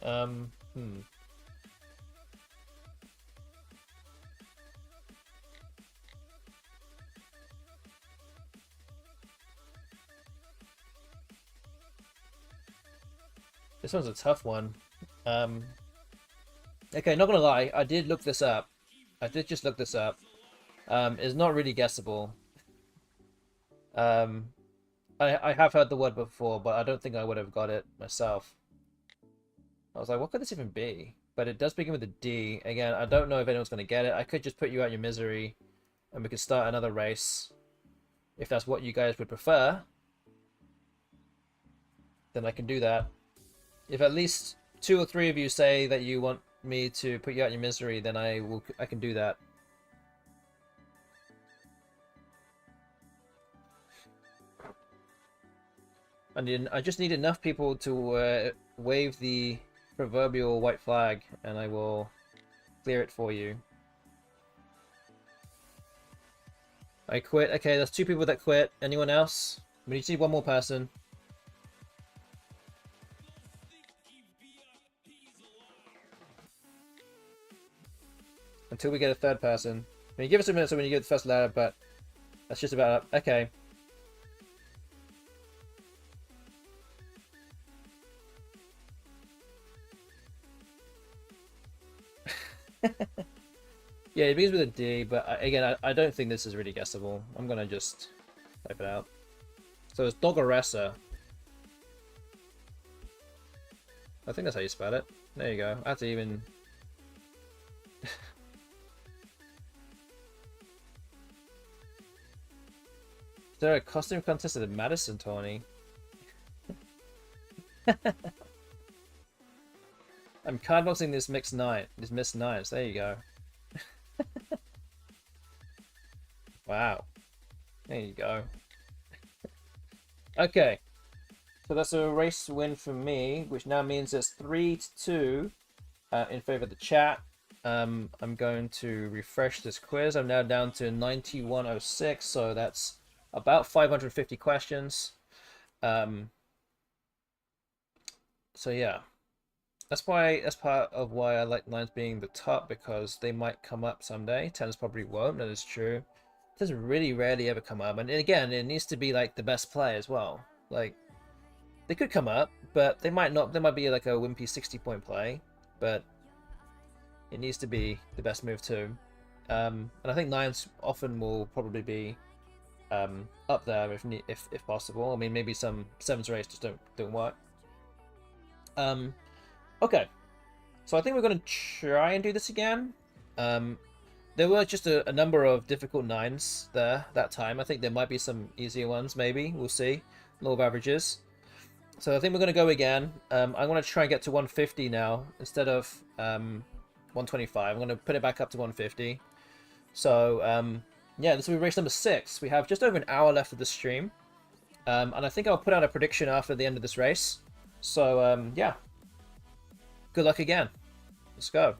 Hmm. This one's a tough one. Okay, not gonna lie, I did look this up. I did just look this up. It's not really guessable. I have heard the word before, but I don't think I would have got it myself. I was like, what could this even be? But it does begin with a D. Again, I don't know if anyone's gonna get it. I could just put you out your misery, and we could start another race. If that's what you guys would prefer, then I can do that. If at least 2 or 3 of you say that you want me to put you out your misery, then I can do that. I just need enough people to wave the proverbial white flag, and I will clear it for you. I quit. Okay, there's 2 people that quit. Anyone else? We need to see one more person. Until we get a 3rd person. I mean, give us a minute so when you get the first letter, but that's just about it. Okay. Yeah, it begins with a D, but again, I don't think this is really guessable. I'm gonna just type it out. So it's Dogoressa. I think that's how you spell it. There you go. I have to even... Is there a costume contest at the Madison tourney? I'm cardboxing this mixed nine. This missed nines. There you go. Wow. There you go. Okay. So that's a race win for me, which now means it's 3-2 in favor of the chat. I'm going to refresh this quiz. I'm now down to 9106, so that's about 550 questions. So yeah. That's part of why I like 9s being the top, because they might come up someday. 10s probably won't, that is true. It doesn't really rarely ever come up, and again, it needs to be like the best play as well. Like, they could come up, but they might not. There might be like a wimpy 60-point play, but it needs to be the best move too. And I think 9s often will probably be up there if possible. I mean, maybe some 7s race just don't work. Okay, so I think we're going to try and do this again. There were just a number of difficult 9s there that time. I think there might be some easier ones, maybe. We'll see. Law of averages. So I think we're going to go again. I'm going to try and get to 150 now instead of 125. I'm going to put it back up to 150. So, yeah, this will be race number 6. We have just over an hour left of the stream. And I think I'll put out a prediction after the end of this race. So, yeah. Good luck again. Let's go.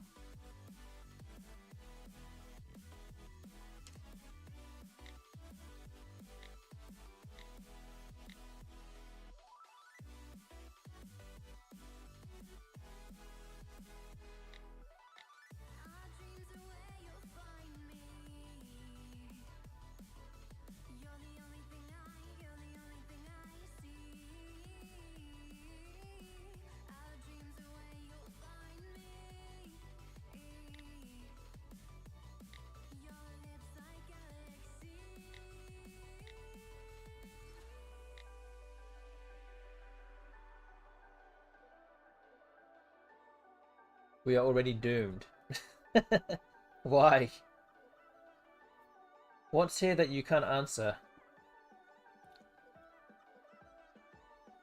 We are already doomed. Why? What's here that you can't answer?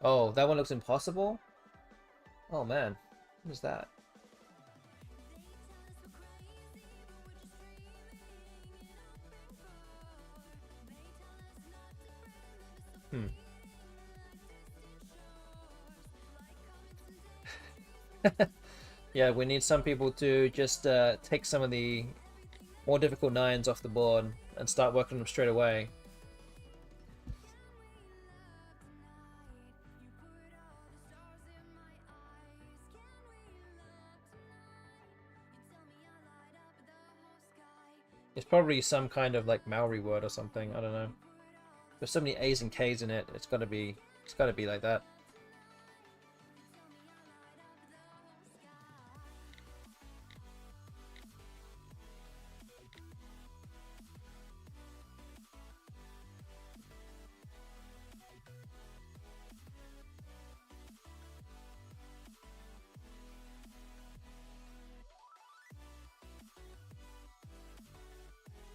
Oh, that one looks impossible? Oh man, what is that? Hmm. Yeah, we need some people to just take some of the more difficult nines off the board and start working them straight away. It's probably some kind of like Maori word or something. I don't know. There's so many A's and K's in it. It's gotta be like that.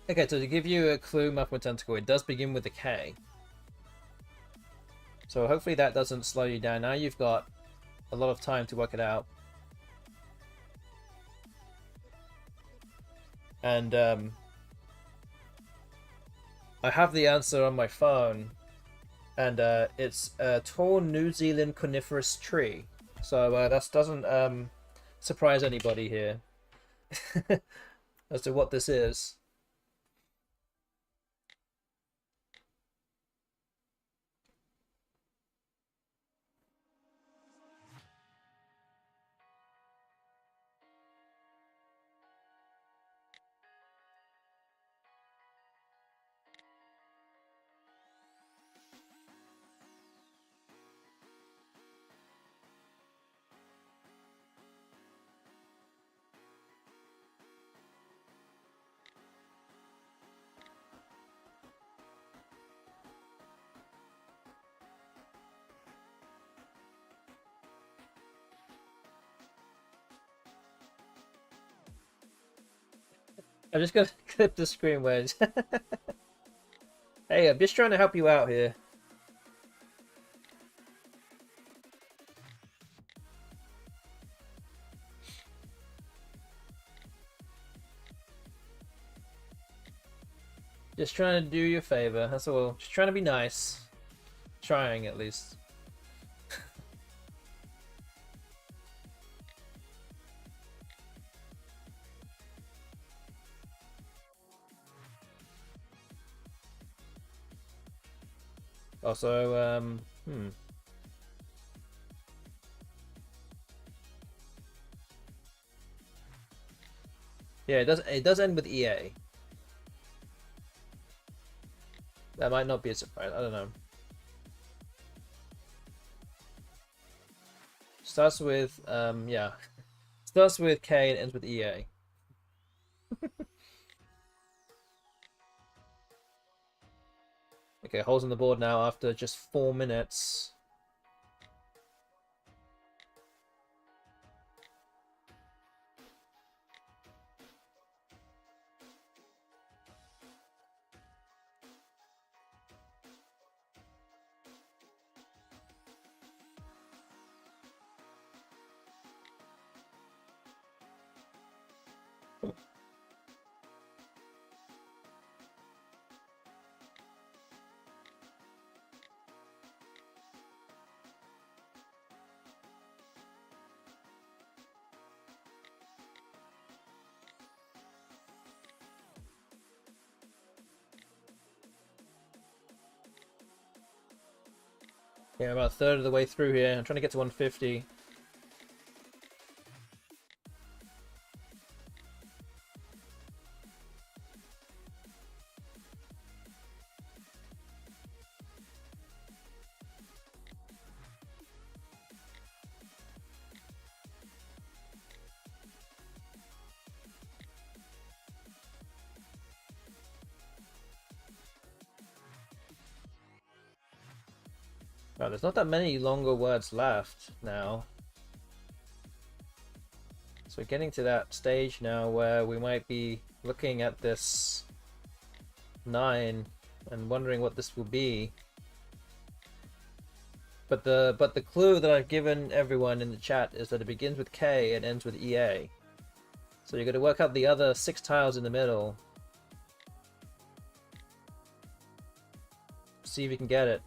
Okay, so to give you a clue, Muffin Tentacle, it does begin with a K. So hopefully that doesn't slow you down. Now you've got a lot of time to work it out. And I have the answer on my phone, and it's a tall New Zealand coniferous tree. So that doesn't surprise anybody here as to what this is. I'm just gonna clip the screen words. Hey, I'm just trying to help you out here. Just trying to do you a favor, that's all. Just trying to be nice. Trying, at least. Also, yeah, it does end with EA. That might not be a surprise, I don't know. Starts with, yeah. Starts with K and ends with EA. Okay, holes on the board now after just 4 minutes. Yeah, about a third of the way through here. I'm trying to get to 150. Wow, there's not that many longer words left now. So getting to that stage now where we might be looking at this 9 and wondering what this will be. But the clue that I've given everyone in the chat is that it begins with K and ends with EA. So you're going to work out the other 6 tiles in the middle. See if you can get it.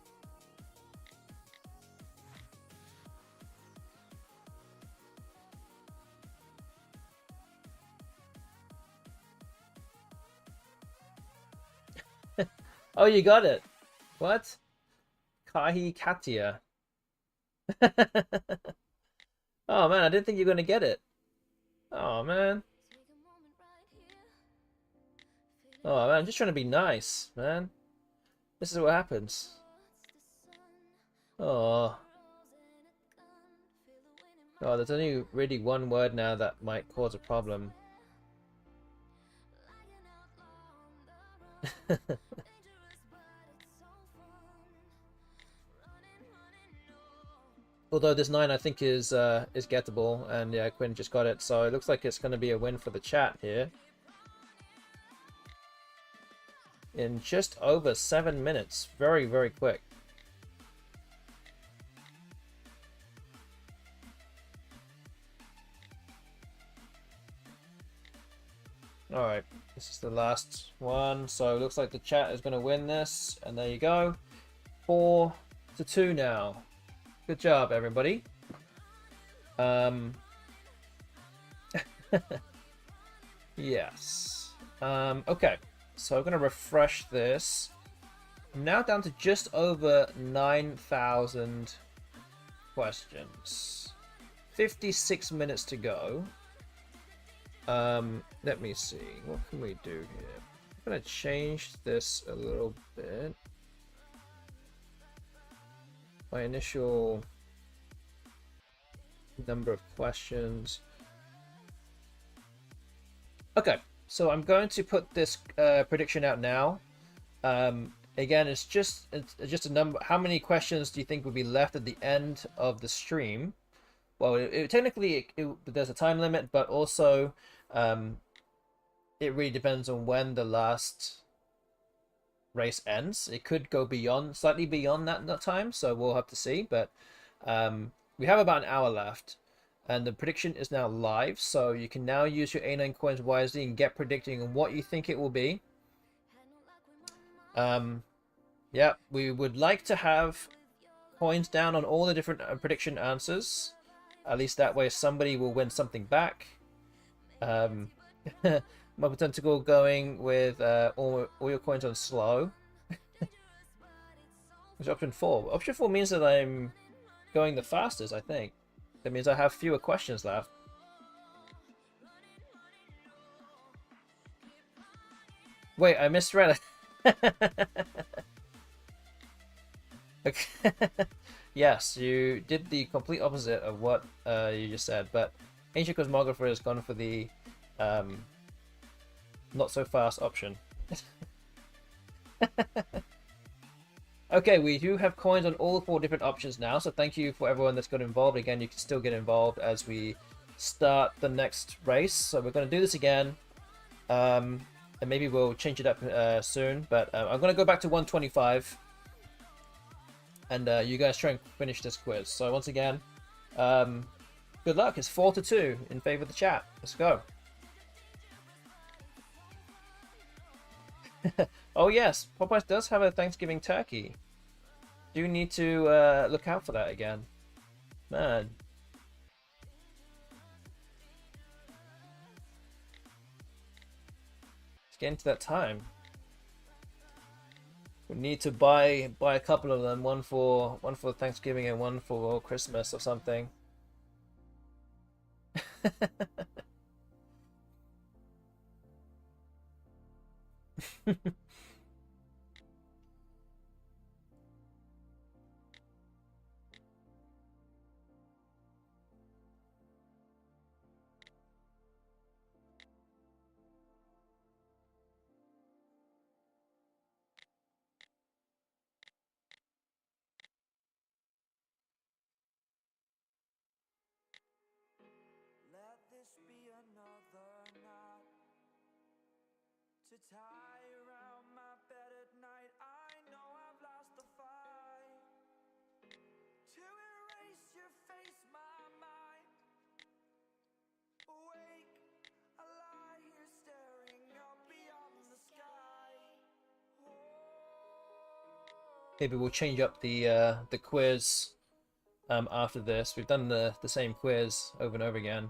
Oh, you got it. What? Kahi Katia. Oh man, I didn't think you were gonna get it. Oh man. Oh man, I'm just trying to be nice, man. This is what happens. Oh. Oh, there's only really one word now that might cause a problem. Although this 9 I think is gettable, and yeah, Quinn just got it, so it looks like it's going to be a win for the chat here. In just over 7 minutes. Very, very quick. Alright, this is the last one, so it looks like the chat is going to win this, and there you go. 4-2 now. Good job, everybody. Yes. Okay, so I'm going to refresh this. I'm now down to just over 9,000 questions. 56 minutes to go. Let me see. What can we do here? I'm going to change this a little bit. My initial number of questions. Okay, so I'm going to put this prediction out now. Again, it's just a number. How many questions do you think will be left at the end of the stream? Well, technically there's a time limit, but also it really depends on when the last race ends. It could go slightly beyond that time, so we'll have to see. But we have about an hour left, and the prediction is now live, so you can now use your A9 coins wisely and get predicting on what you think it will be. Yeah, we would like to have coins down on all the different prediction answers. At least that way somebody will win something back. My Tentacle going with all your coins on slow. Which option 4? Option 4 means that I'm going the fastest, I think. That means I have fewer questions left. Wait, I misread it. Okay. Yes, you did the complete opposite of what you just said, but Ancient Cosmographer has gone for the not so fast option. Okay, we do have coins on all 4 different options now, so thank you for everyone that's got involved. Again, you can still get involved as we start the next race. So we're going to do this again, and maybe we'll change it up soon, but I'm going to go back to 125, and you guys try and finish this quiz. So once again, good luck. It's 4-2 in favor of the chat. Let's go. Oh yes, Popeyes does have a Thanksgiving turkey. Do need to look out for that again. Man. It's getting to that time. We need to buy a couple of them, one for Thanksgiving and one for Christmas or something. Let this be to tie around my bed at night. I know I've lost the fight to erase your face, my mind. Awake, I lie here staring up beyond the sky. Maybe we'll change up the quiz after this. We've done the same quiz over and over again.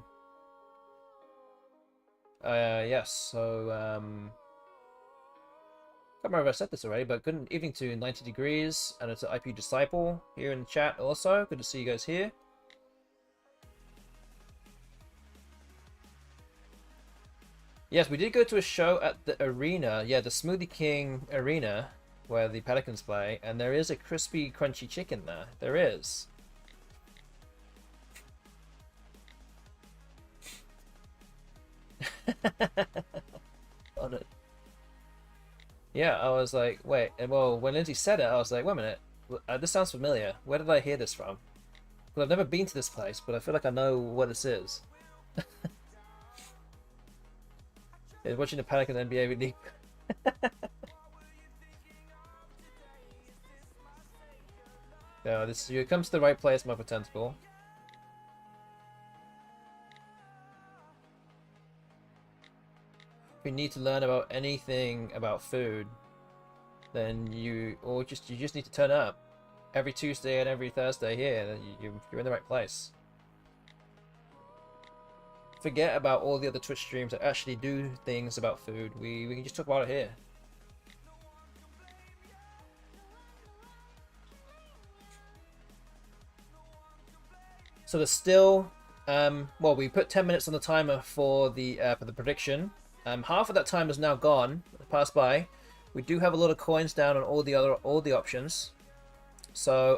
Yes, so can't remember if I said this already, but good evening to 90 Degrees and to IP Disciple here in the chat also. Good to see you guys here. Yes, we did go to a show at the arena. Yeah, the Smoothie King arena where the Pelicans play, and there is a crispy, crunchy chicken there. There is. On it. Yeah, I was like, wait. And well, when Lindsay said it, I was like, wait a minute. This sounds familiar. Where did I hear this from? Well, I've never been to this place, but I feel like I know what this is. Yeah, watching the Pelicans NBA League. No, this you come to the right place, Mother Tentacle. If you need to learn about anything about food, then you just need to turn up every Tuesday and every Thursday here. You're in the right place. Forget about all the other Twitch streams that actually do things about food. We can just talk about it here. So there's still, well, we put 10 minutes on the timer for the prediction. Half of that time is now gone, passed by. We do have a lot of coins down on all the options. So,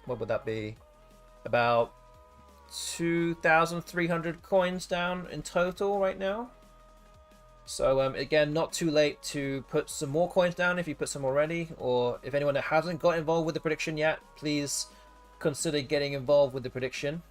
what would that be? About 2,300 coins down in total right now. So again, not too late to put some more coins down if you put some already, or if anyone that hasn't got involved with the prediction yet, please consider getting involved with the prediction.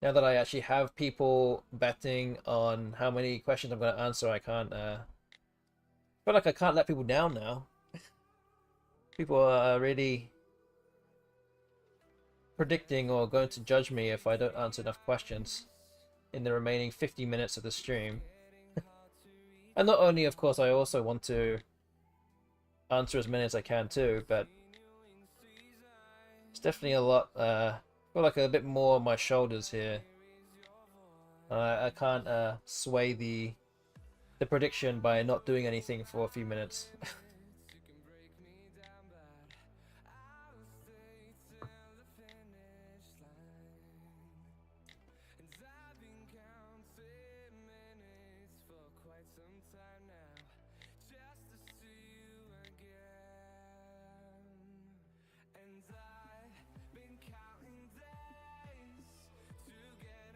Now that I actually have people betting on how many questions I'm going to answer, I can't feel like I can't let people down now. People are really predicting or going to judge me if I don't answer enough questions in the remaining 50 minutes of the stream. And not only, of course, I also want to answer as many as I can too, but it's definitely a lot, I feel like a bit more on my shoulders here. I can't sway the prediction by not doing anything for a few minutes.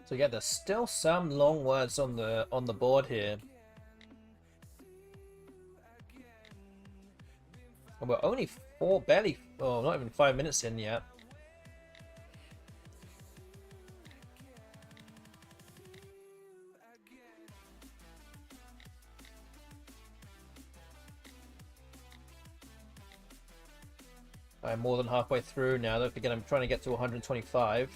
So yeah, there's still some long words on the board here. And we're only not even 5 minutes in yet. I'm more than halfway through now. Don't forget, I'm trying to get to 125.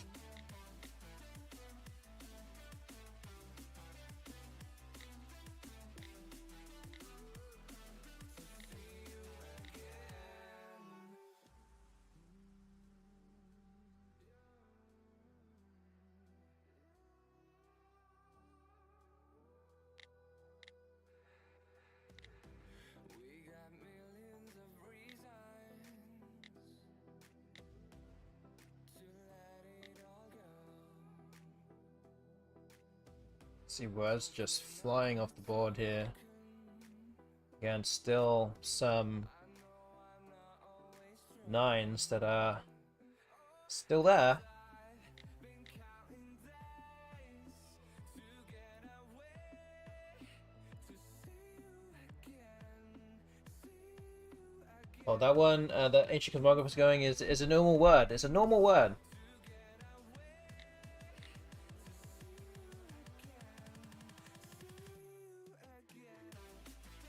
See words just flying off the board here. Again, still some 9s that are still there. Oh, that one that ancient cosmographer is going is a normal word. It's a normal word.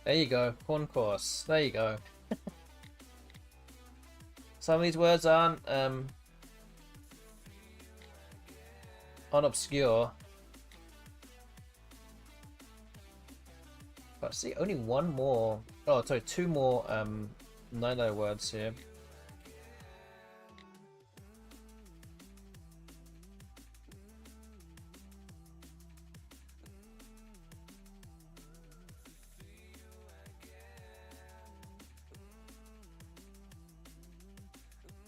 There you go, concourse. There you go. Some of these words aren't unobscure. But see, only one more. Oh, sorry, two more 9-letter words here.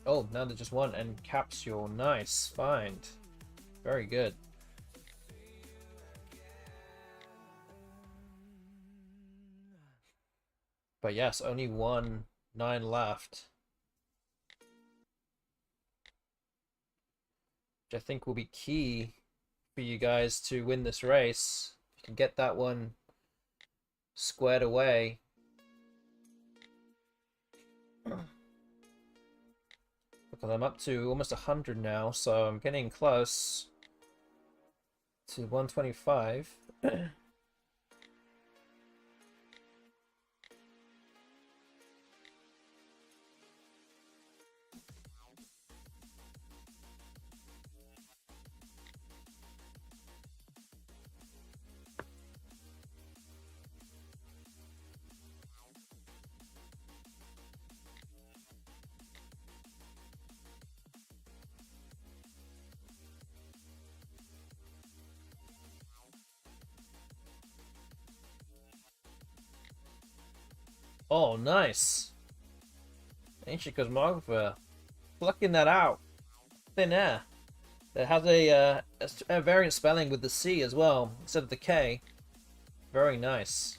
Oh, now there's just one. And capsule. Nice. Find. Very good. But yes, only 9 left. Which I think will be key for you guys to win this race. You can get that one squared away. Because I'm up to almost 100 now, so I'm getting close to 125. Oh, nice. Ancient cosmographer. Plucking that out. Thin air. It has a variant spelling with the C as well, instead of the K. Very nice.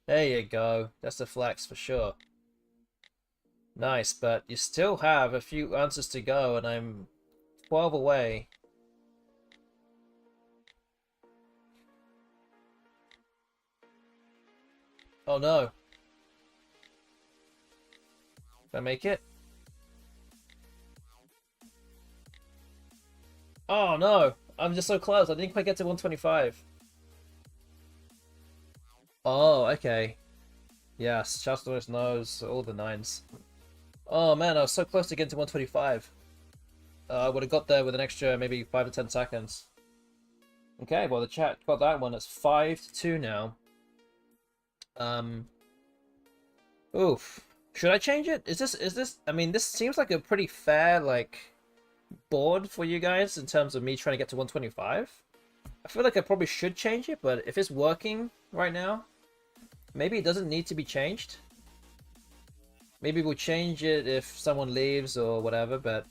There you go. That's a flex for sure. Nice, but you still have a few answers to go, and I'm 12 away. Oh no. Did I make it? Oh no. I'm just so close. I didn't quite get to 125. Oh, okay. Yes, Charles knows all the 9s. Oh man, I was so close to getting to 125. I would have got there with an extra maybe 5 to 10 seconds. Okay, well the chat got that one. It's 5-2 now. Oof. Should I change it? Is this I mean, this seems like a pretty fair like board for you guys in terms of me trying to get to 125. I feel like I probably should change it, but if it's working right now, maybe it doesn't need to be changed. Maybe we'll change it if someone leaves or whatever, but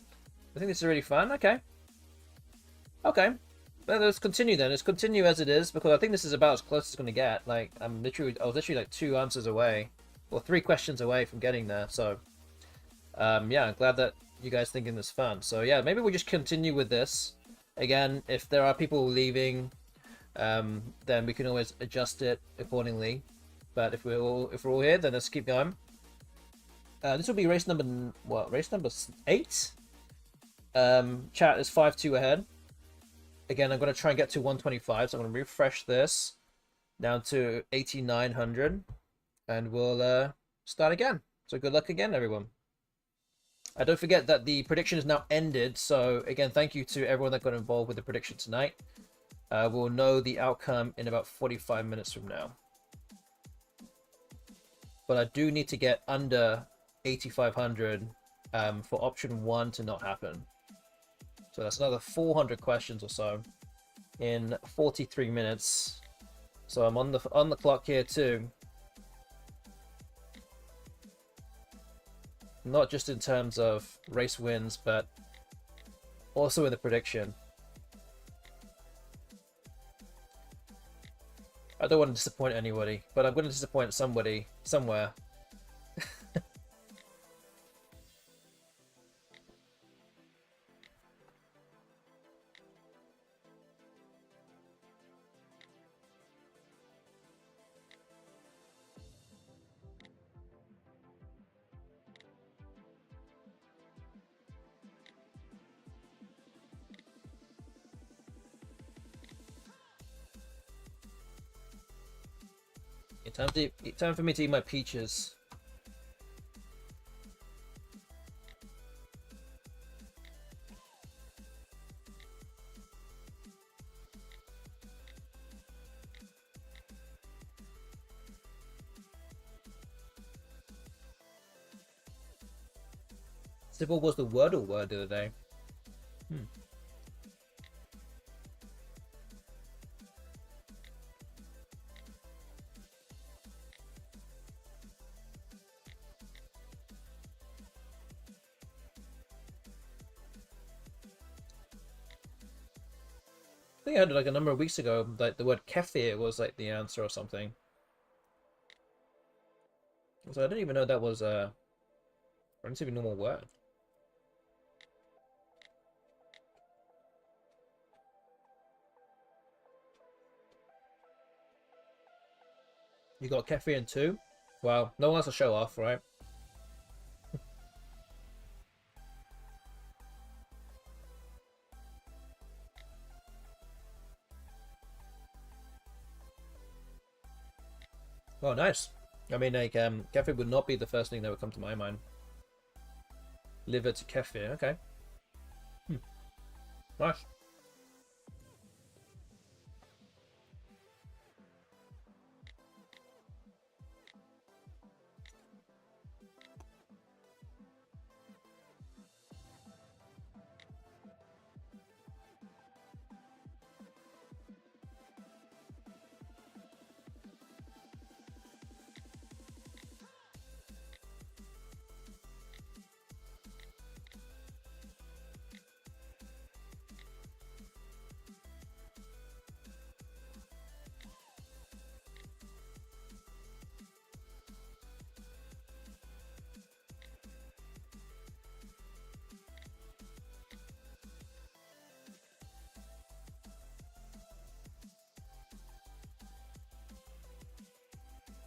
I think this is really fun. Okay. Okay. Well, let's continue then. Let's continue as it is, because I think this is about as close as it's going to get. Like, I was literally like 2 answers away, or 3 questions away from getting there. So, yeah, I'm glad that you guys thinking this fun. So yeah, maybe we'll just continue with this. Again, if there are people leaving, then we can always adjust it accordingly. But if we're all here, then let's keep going. This will be race number Race number 8. Chat is 5-2 ahead. Again, I'm going to try and get to 125, so I'm going to refresh this down to 8,900, and we'll start again. So good luck again, everyone. Don't forget that the prediction is now ended, so again, thank you to everyone that got involved with the prediction tonight. We'll know the outcome in about 45 minutes from now. But I do need to get under 8,500 for option 1 to not happen. So that's another 400 questions or so in 43 minutes. So I'm on the clock here too. Not just in terms of race wins, but also in the prediction. I don't want to disappoint anybody, but I'm going to disappoint somebody somewhere. Time for me to eat my peaches. So what was the Wordle word the other day? I think I heard it like a number of weeks ago, like the word kefir was like the answer or something. So I didn't even know that was a relatively normal word. You got kefir in 2? Wow, no one has to show off, right? Oh, nice. I mean, like, kefir would not be the first thing that would come to my mind. Liver to kefir, okay. Nice.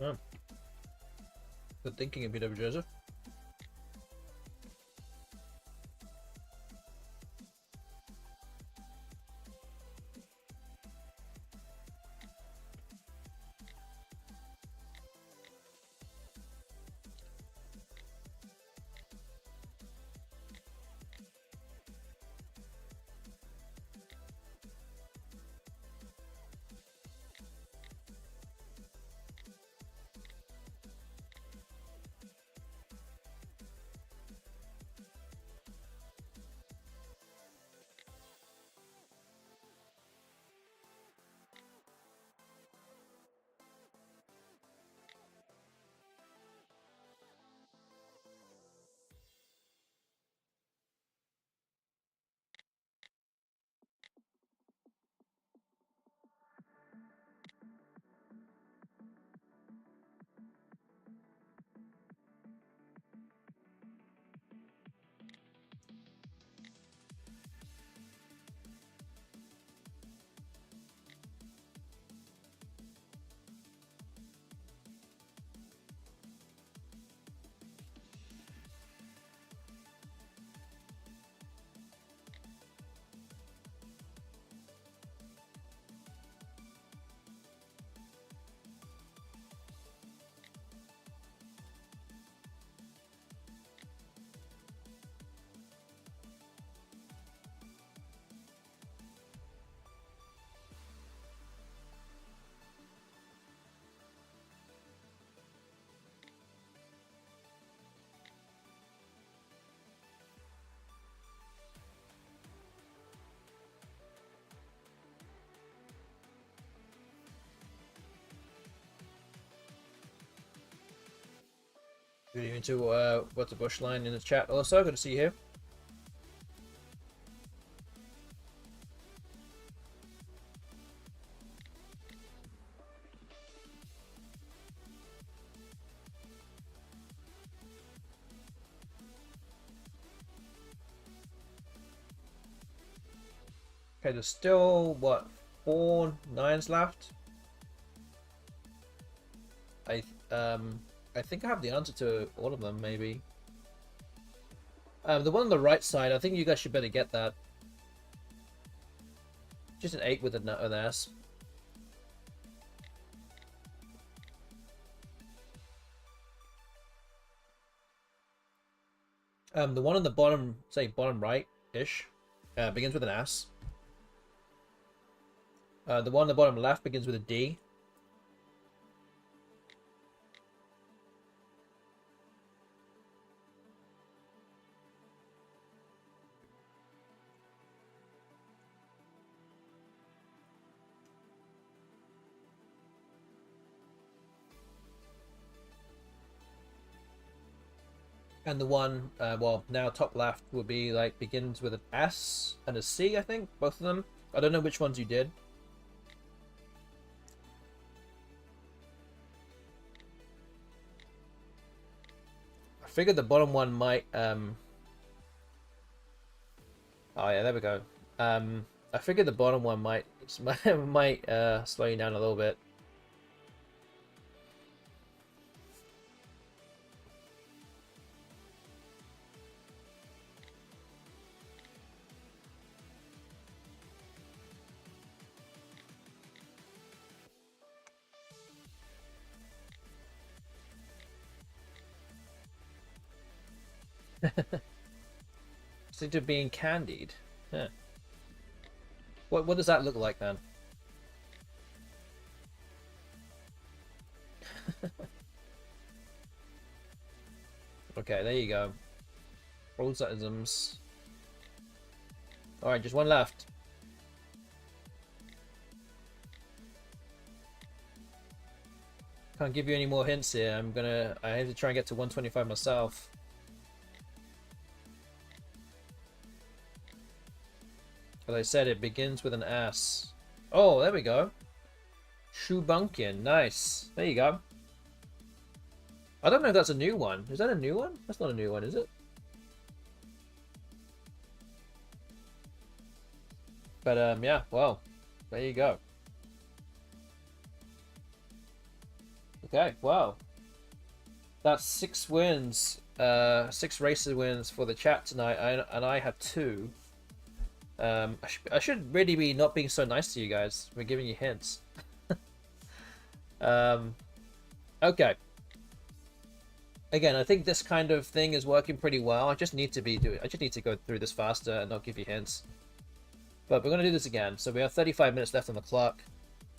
Oh. Good thinking of you, Joseph. Good evening to what's the bush line in the chat also. Good to see you here. Okay, there's still what, 4 9s left. I think I have the answer to all of them, maybe. The one on the right side, I think you guys should better get that. Just an 8 with an S. The one on the bottom, say bottom right-ish, begins with an S. The one on the bottom left begins with a D. And the one, well, now top left will be like begins with an S and a C, I think, both of them. I don't know which ones you did. I figured the bottom one might, oh yeah, there we go. I figured the bottom one might slow you down a little bit. Seem to being candied. Yeah. What does that look like then? Okay, there you go. Rosaisms. Alright, just one left. Can't give you any more hints here. I have to try and get to 125 myself. As I said, it begins with an S. Oh, there we go. Shubunkin. Nice. There you go. I don't know if that's a new one. Is that a new one? That's not a new one, is it? But, yeah, well, there you go. Okay, well. That's 6 wins. 6 racer wins for the chat tonight, and I have 2. I should really be not being so nice to you guys. We're giving you hints. Okay. Again, I think this kind of thing is working pretty well. I just need to go through this faster and not give you hints. But we're gonna do this again. So we have 35 minutes left on the clock.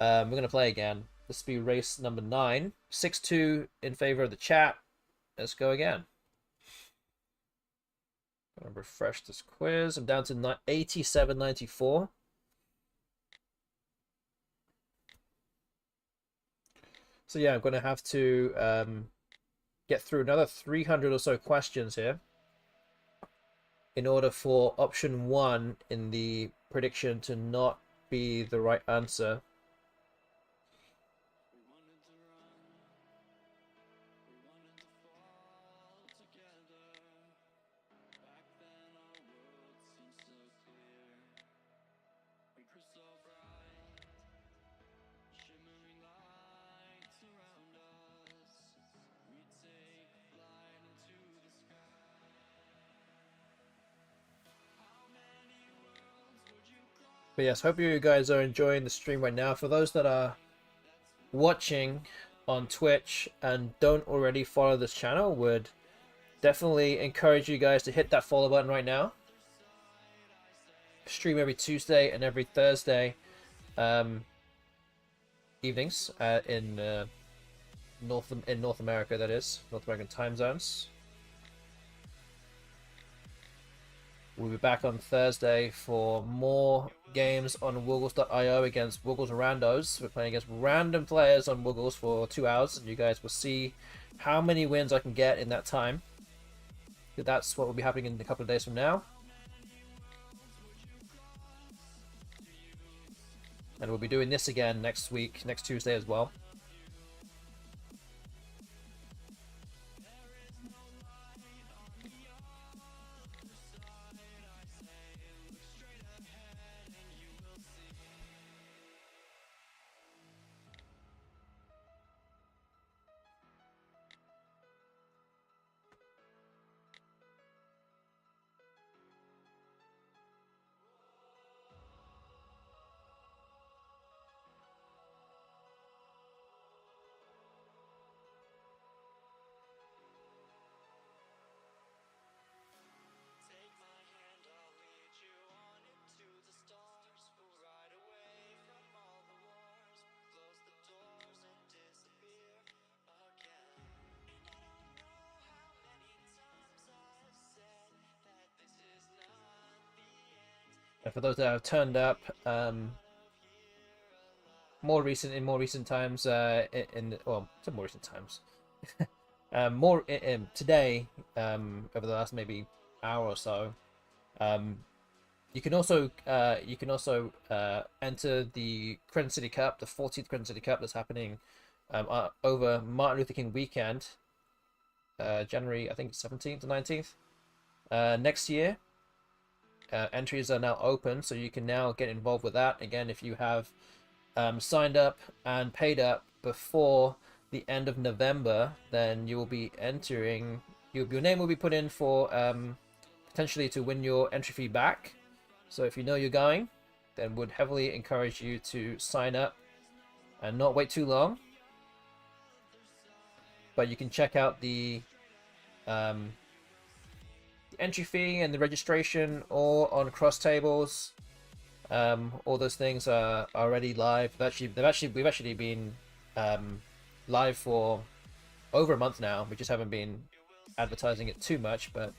We're gonna play again. This will be race number 9. 6-2 in favor of the chat. Let's go again. I'm gonna refresh this quiz. I'm down to 87.94. So yeah, I'm gonna have to get through another 300 or so questions here in order for option 1 in the prediction to not be the right answer. But yes, hope you guys are enjoying the stream right now. For those that are watching on Twitch and don't already follow this channel, would definitely encourage you guys to hit that follow button right now. Stream every Tuesday and every Thursday evenings in North America, that is, North American time zones. We'll be back on Thursday for more games on Woogles.io against Woogles Randos. We're playing against random players on Woogles for 2 hours, and you guys will see how many wins I can get in that time. That's what will be happening in a couple of days from now. And we'll be doing this again next week, next Tuesday as well. And for those that have turned up, in more recent times, well, some more recent times, today, over the last maybe hour or so, you can also enter the Crescent City Cup, the 14th Crescent City Cup that's happening over Martin Luther King weekend, January, I think 17th to 19th, next year. Entries are now open, so you can now get involved with that. Again, if you have signed up and paid up before the end of November, then you will be entering. Your name will be put in for potentially to win your entry fee back. So if you know you're going, then would heavily encourage you to sign up and not wait too long. But you can check out the entry fee and the registration all on Cross Tables. All those things are already live. We've actually been live for over a month now. We just haven't been advertising it too much, but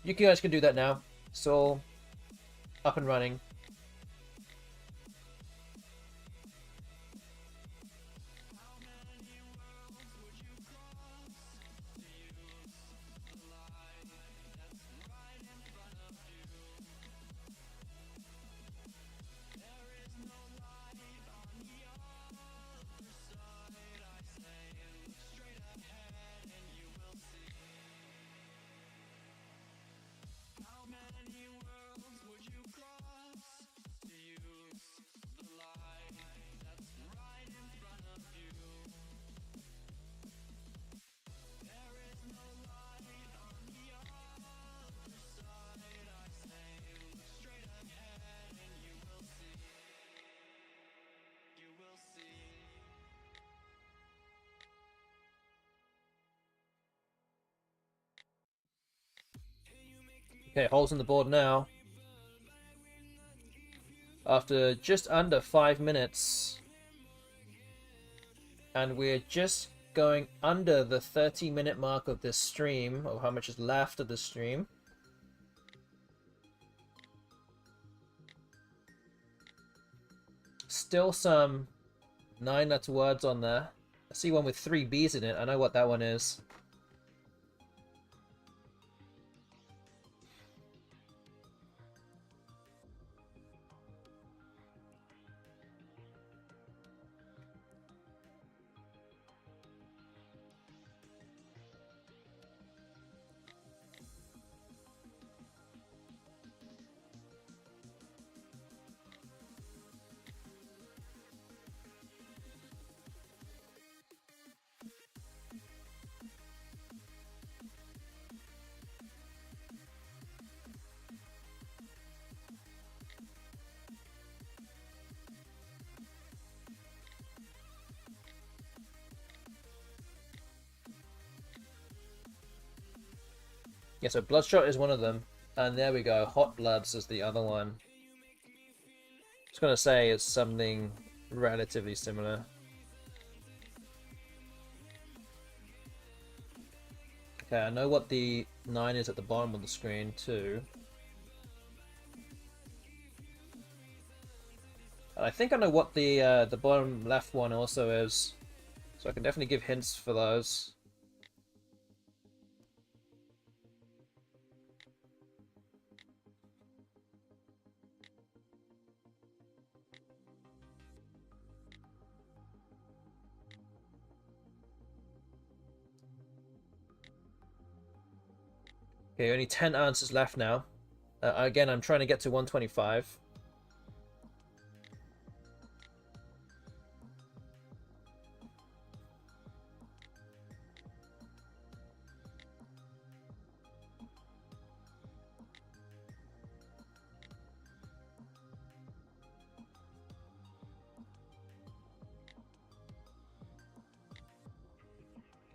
you guys can do that now. It's all up and running. Okay, holes in the board now. After just under 5 minutes. And we're just going under the 30-minute mark of this stream, or how much is left of the stream. Still some 9-letter words on there. I see one with 3 B's in it. I know what that one is. Yeah, so Bloodshot is one of them. And there we go, Hot Bloods is the other one. Just gonna say it's something relatively similar. Okay, I know what the 9 is at the bottom of the screen too. And I think I know what the bottom left one also is. So I can definitely give hints for those. Okay, only 10 answers left now. Again, I'm trying to get to 125.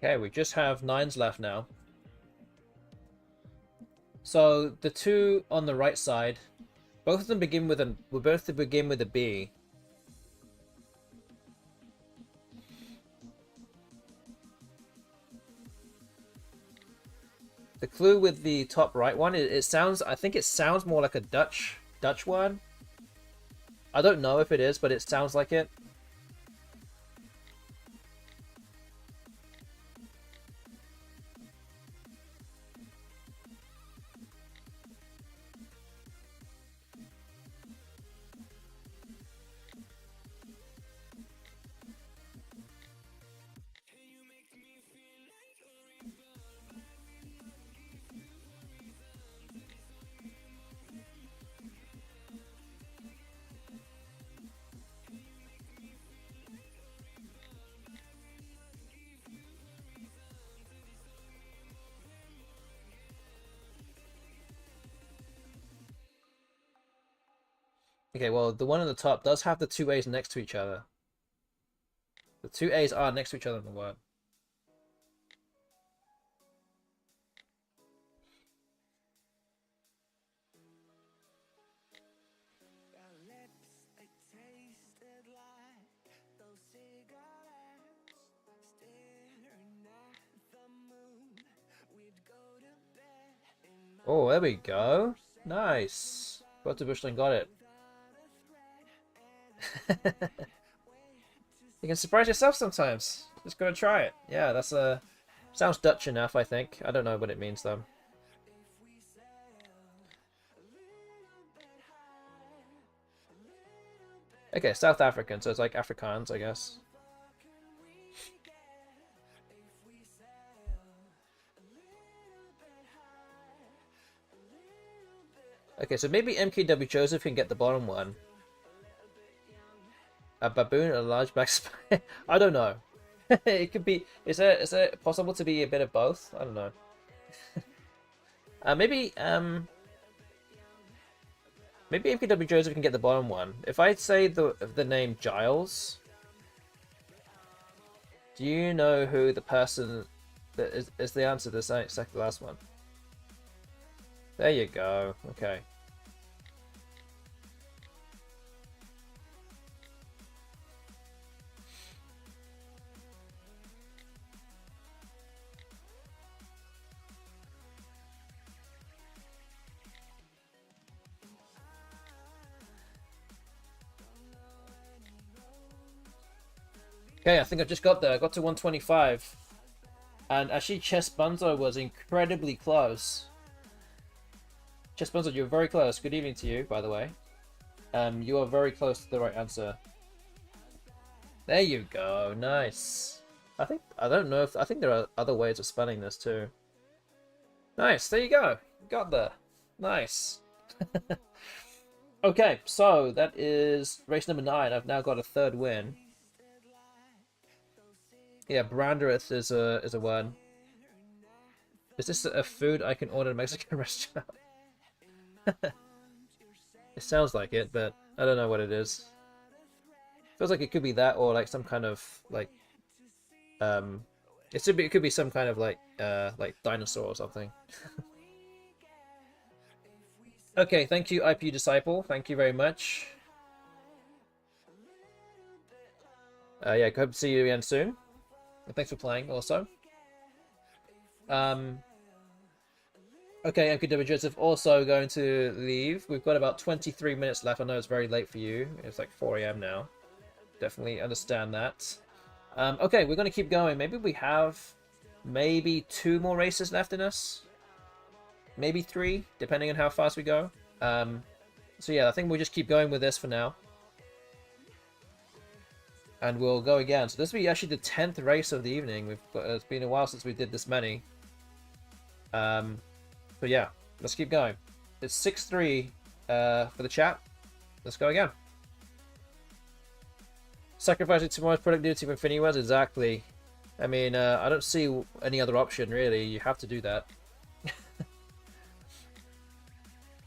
Okay, we just have 9s left now. So the 2 on the right side, both of them begin with a B. The clue with the top right one, it sounds, I think it sounds more like a Dutch word. I don't know if it is, but it sounds like it. Okay, well, the one on the top does have the two A's next to each other. The two A's are next to each other in the word. Oh, there we go. Nice. Got to Bushland, got it. You can surprise yourself sometimes. Just gotta try it. Yeah, that's a... Sounds Dutch enough, I think. I don't know what it means, though. Okay, South African, so it's like Afrikaans, I guess. Okay, so maybe MKW Joseph can get the bottom one. A baboon, a large black spider. I don't know. It could be. Is it possible to be a bit of both? I don't know. Maybe maybe MKW Joseph can get the bottom one. If I say the name Giles, do you know who the person that is the answer to the second last one? There you go. Okay. Okay, I think I just got there. I got to 125. And actually, Chess Bunzo was incredibly close. Chess Bunzo, you're very close. Good evening to you, by the way. You are very close to the right answer. There you go. Nice. I think there are other ways of spelling this too. Nice. There you go. Got there. Nice. Okay, so that is race number 9. I've now got a third win. Yeah, brandereth is a word. Is this a food I can order at a Mexican restaurant? It sounds like it, but I don't know what it is. Feels like it could be that, or like some kind of like it could be some kind of like dinosaur or something. Okay, thank you, IPU Disciple. Thank you very much. Yeah, hope to see you again soon. And thanks for playing also. Okay, MKW Joseph also going to leave. We've got about 23 minutes left. I know it's very late for you. It's like 4 AM now. Definitely understand that. Okay, we're going to keep going. Maybe we have 2 more races left in us. Maybe 3, depending on how fast we go. So yeah, I think we'll just keep going with this for now. And we'll go again. So this will be actually the 10th race of the evening. It's been a while since we did this many. So yeah, let's keep going. It's 6-3 for the chat. Let's go again. Sacrificing tomorrow's productivity for FINIWORDS? Exactly. I mean, I don't see any other option, really. You have to do that.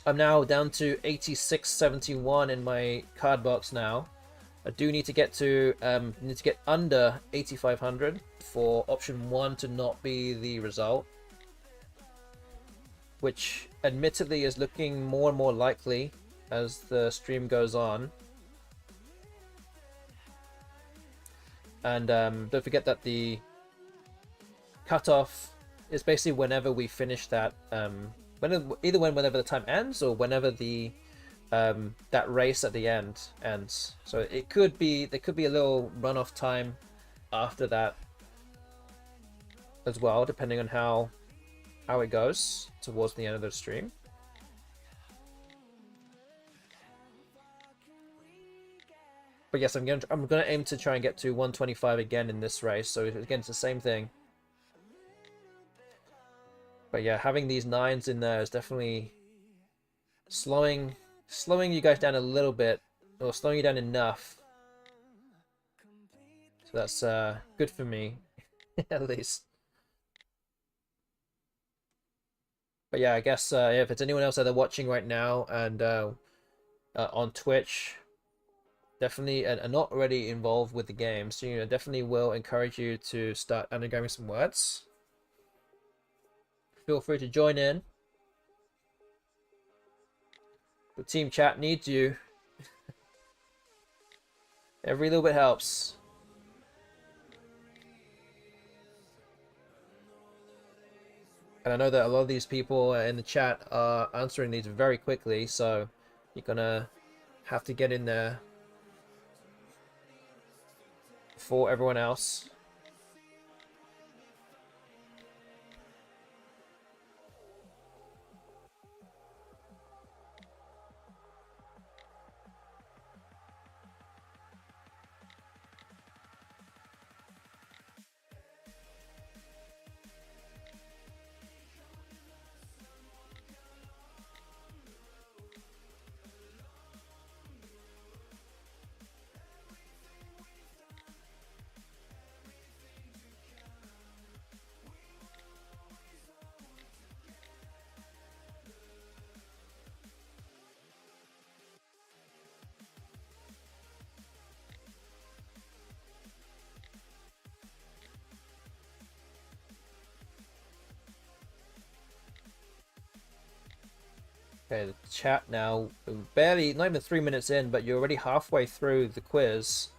I'm now down to 86.71 in my card box now. I do need to get to under 8,500 for option 1 to not be the result, which admittedly is looking more and more likely as the stream goes on. And don't forget that the cutoff it's basically whenever we finish that, whenever the time ends, or whenever the that race at the end ends. So there could be a little runoff time after that as well, depending on how it goes towards the end of the stream. But yes, I'm gonna aim to try and get to 125 again in this race. So again, it's the same thing. But yeah, having these 9s in there is definitely slowing you guys down a little bit, or slowing you down enough. So that's good for me, at least. But yeah, I guess if it's anyone else that are watching right now and on Twitch, definitely are not already involved with the game, so you know, definitely will encourage you to start anagramming some words. Feel free to join in. The team chat needs you. Every little bit helps. And I know that a lot of these people in the chat are answering these very quickly, so you're gonna have to get in there for everyone else. Okay, the chat now, barely, not even 3 minutes in, but you're already halfway through the quiz.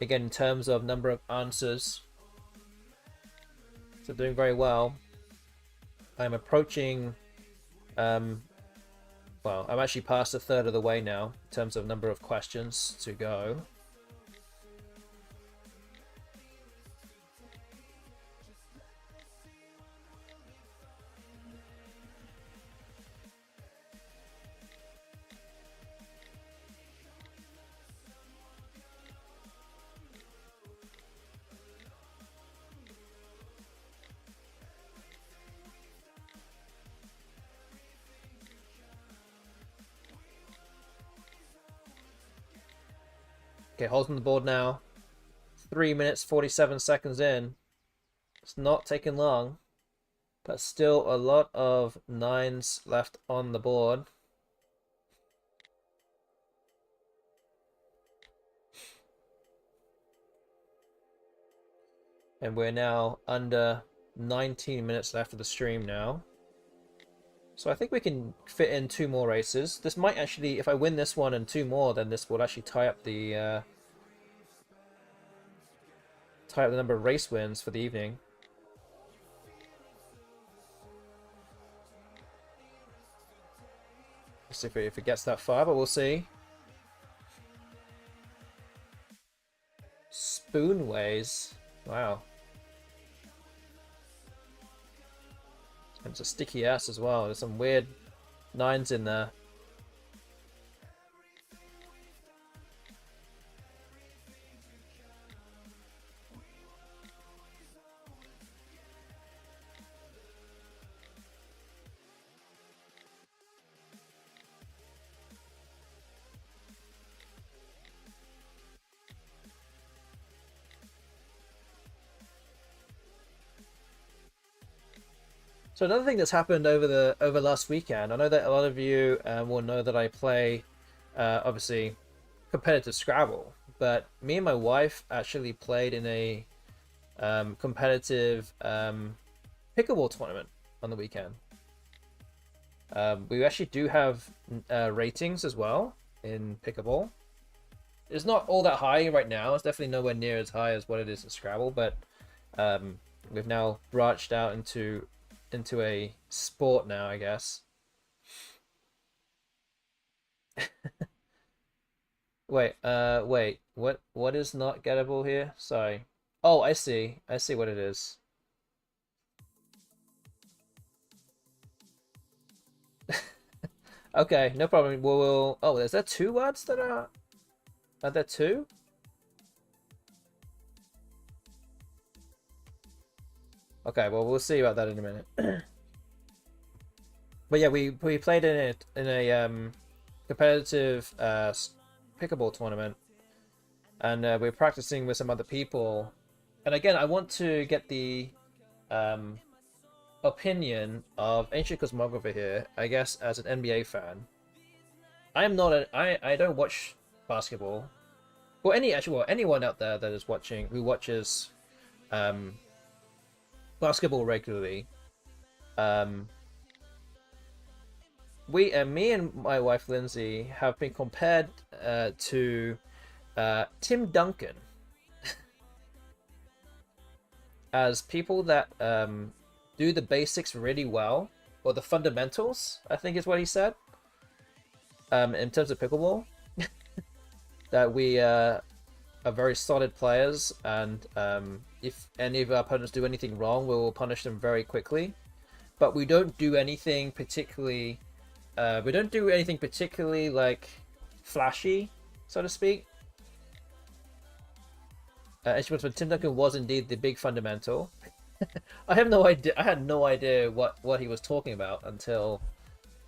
Again, in terms of number of answers. So doing very well. I'm approaching, well, I'm actually past a third of the way now, in terms of number of questions to go. Okay, holding the board now. 3 minutes 47 seconds in. It's not taking long, but still a lot of 9s left on the board. And we're now under 19 minutes left of the stream now. So I think we can fit in 2 more races. This might actually, if I win this one and 2 more, then this will actually tie up the number of race wins for the evening. Let's see if it gets that far, but we'll see. Spoonways. Wow. And it's a sticky ass as well. There's some weird 9s in there. So another thing that's happened over last weekend, I know that a lot of you will know that I play, obviously, competitive Scrabble, but me and my wife actually played in a competitive pickleball tournament on the weekend. We actually do have ratings as well in pickleball. It's not all that high right now. It's definitely nowhere near as high as what it is in Scrabble, but we've now branched out into a sport now, I guess. Wait. What is not gettable here? Sorry. Oh, I see. I see what it is. Okay, no problem. Oh, is there 2 words that are there 2? Okay, well we'll see about that in a minute. But yeah, we played in a competitive pickleball tournament, and we're practicing with some other people. And again, I want to get the opinion of Ancient Cosmographer here, I guess, as an NBA fan. I am not I don't watch basketball. Well, anyone out there that is who watches basketball regularly. Me and my wife Lindsay have been compared to Tim Duncan as people that do the basics really well, or the fundamentals, I think is what he said. In terms of pickleball, that we are very solid players, and if any of our opponents do anything wrong, we will punish them very quickly. But we don't do anything particularly. We don't do anything particularly like flashy, so to speak. Tim Duncan was indeed the big fundamental. I have no idea. I had no idea what he was talking about until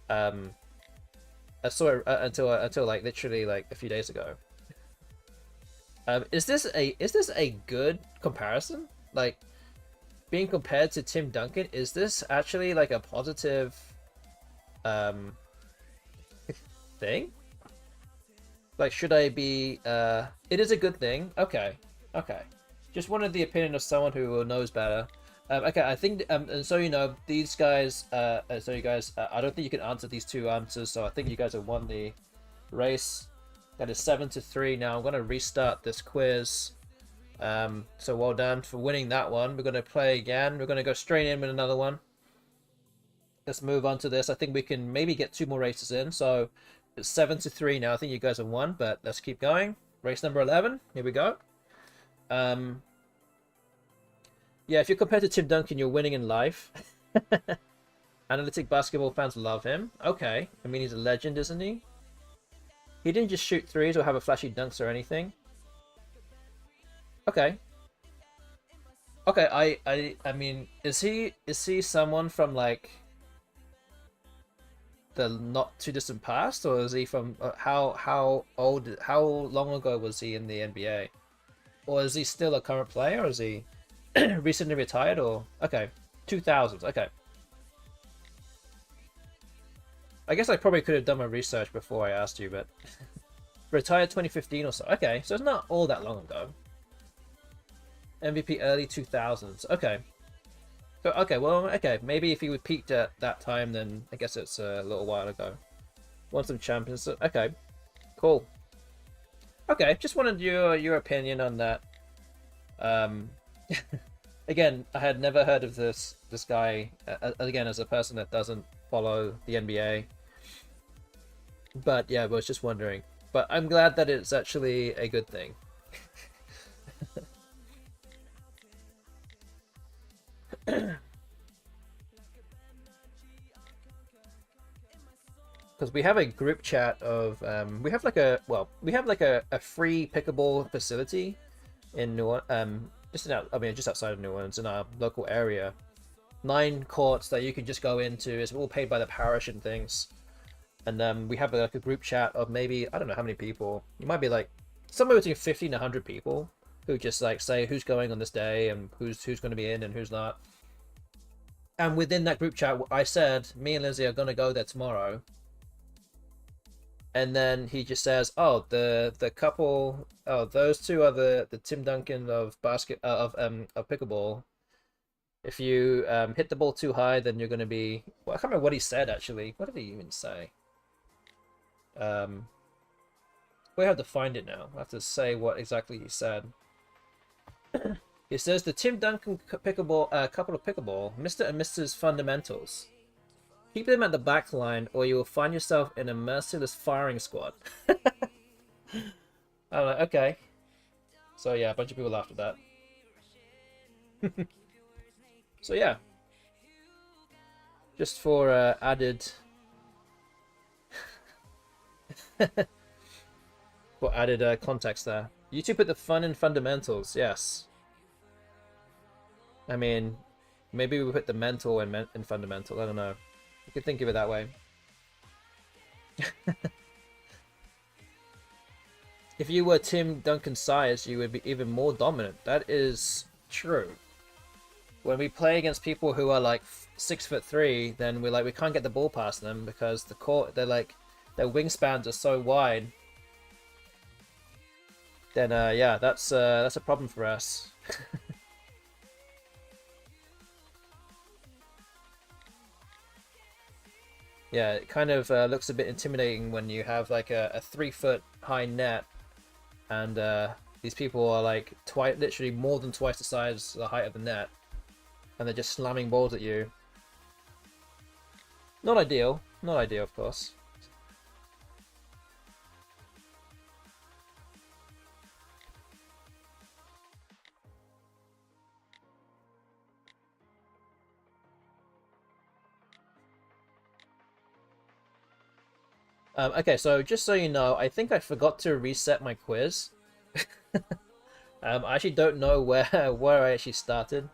I saw it until like literally like a few days ago. Is this a good comparison? Like being compared to Tim Duncan, is this actually like a positive thing? Like, should I be it is a good thing. Okay. Just wanted the opinion of someone who knows better. Okay, I think and so you know, these guys I don't think you can answer these 2 answers, so I think you guys have won the race. That is 7-3. Now I'm going to restart this quiz. So well done for winning that one. We're going to play again. We're going to go straight in with another one. Let's move on to this. I think we can maybe get 2 more races in. So it's 7-3 now. I think you guys have won, but let's keep going. Race number 11. Here we go. Yeah, if you're compared to Tim Duncan, you're winning in life. Analytic basketball fans love him. Okay. I mean, he's a legend, isn't he? He didn't just shoot threes or have a flashy dunks or anything. Okay. Okay, I mean, is he someone from like the not too distant past, or is he from how long ago was he in the NBA? Or is he still a current player, or is he recently retired, or okay, 2000s, okay. I guess I probably could have done my research before I asked you, but retired 2015 or so. Okay, so it's not all that long ago. MVP early 2000s. Okay. So okay, maybe if he would peaked at that time, then I guess it's a little while ago. Won some champions. Okay, cool. Okay, just wanted your opinion on that. Again, I had never heard of this guy. Again, as a person that doesn't follow the NBA. But yeah, I was just wondering. But I'm glad that it's actually a good thing. Because we have a group chat of we have like a free pickleball facility in just outside of New Orleans, in our local area. 9 courts that you can just go into. It's all paid by the parish and things. And we have like a group chat of maybe, I don't know how many people. It might be like somewhere between 50 and 100 people who just like say who's going on this day and who's going to be in and who's not. And within that group chat, I said me and Lindsay are going to go there tomorrow. And then he just says, "Oh, the couple, oh, those 2 are the Tim Duncan of pickleball. If you hit the ball too high, then you're going to be..." Well, I can't remember what he said actually. What did he even say? We have to find it now. I have to say what exactly he said. It says the Tim Duncan pickleball, couple of pickleball, Mr. and Mrs. Fundamentals. Keep them at the back line, or you will find yourself in a merciless firing squad. I'm like, okay. So yeah, a bunch of people laughed at that. So yeah, just for added context there. You two put the fun in fundamentals, yes. I mean, maybe we put the mental in fundamental. I don't know. You could think of it that way. If you were Tim Duncan's size, you would be even more dominant. That is true. When we play against people who are like 6'3", then we're like, we can't get the ball past them because the court, they're like, their wingspans are so wide. Then yeah, that's a problem for us. Yeah, it kind of looks a bit intimidating when you have like a 3-foot high net, and these people are like literally more than twice the size, the height of the net, and they're just slamming balls at you. Not ideal, of course. Okay, so just so you know, I think I forgot to reset my quiz. I actually don't know where I actually started,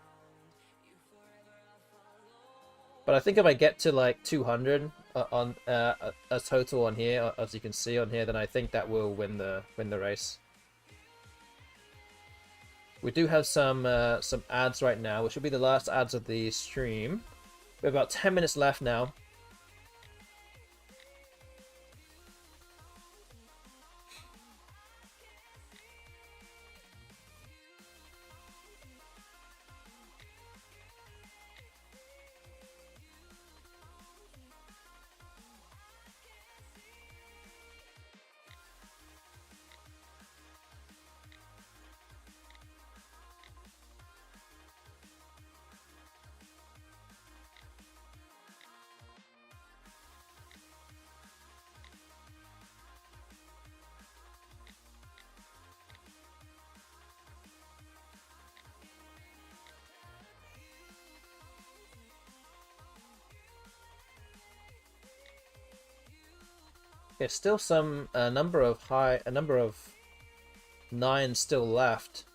but I think if I get to like 200 on a total on here, as you can see on here, then I think that will win the race. We do have some ads right now, which will be the last ads of the stream. We have about 10 minutes left now. There's still some a number of 9s still left.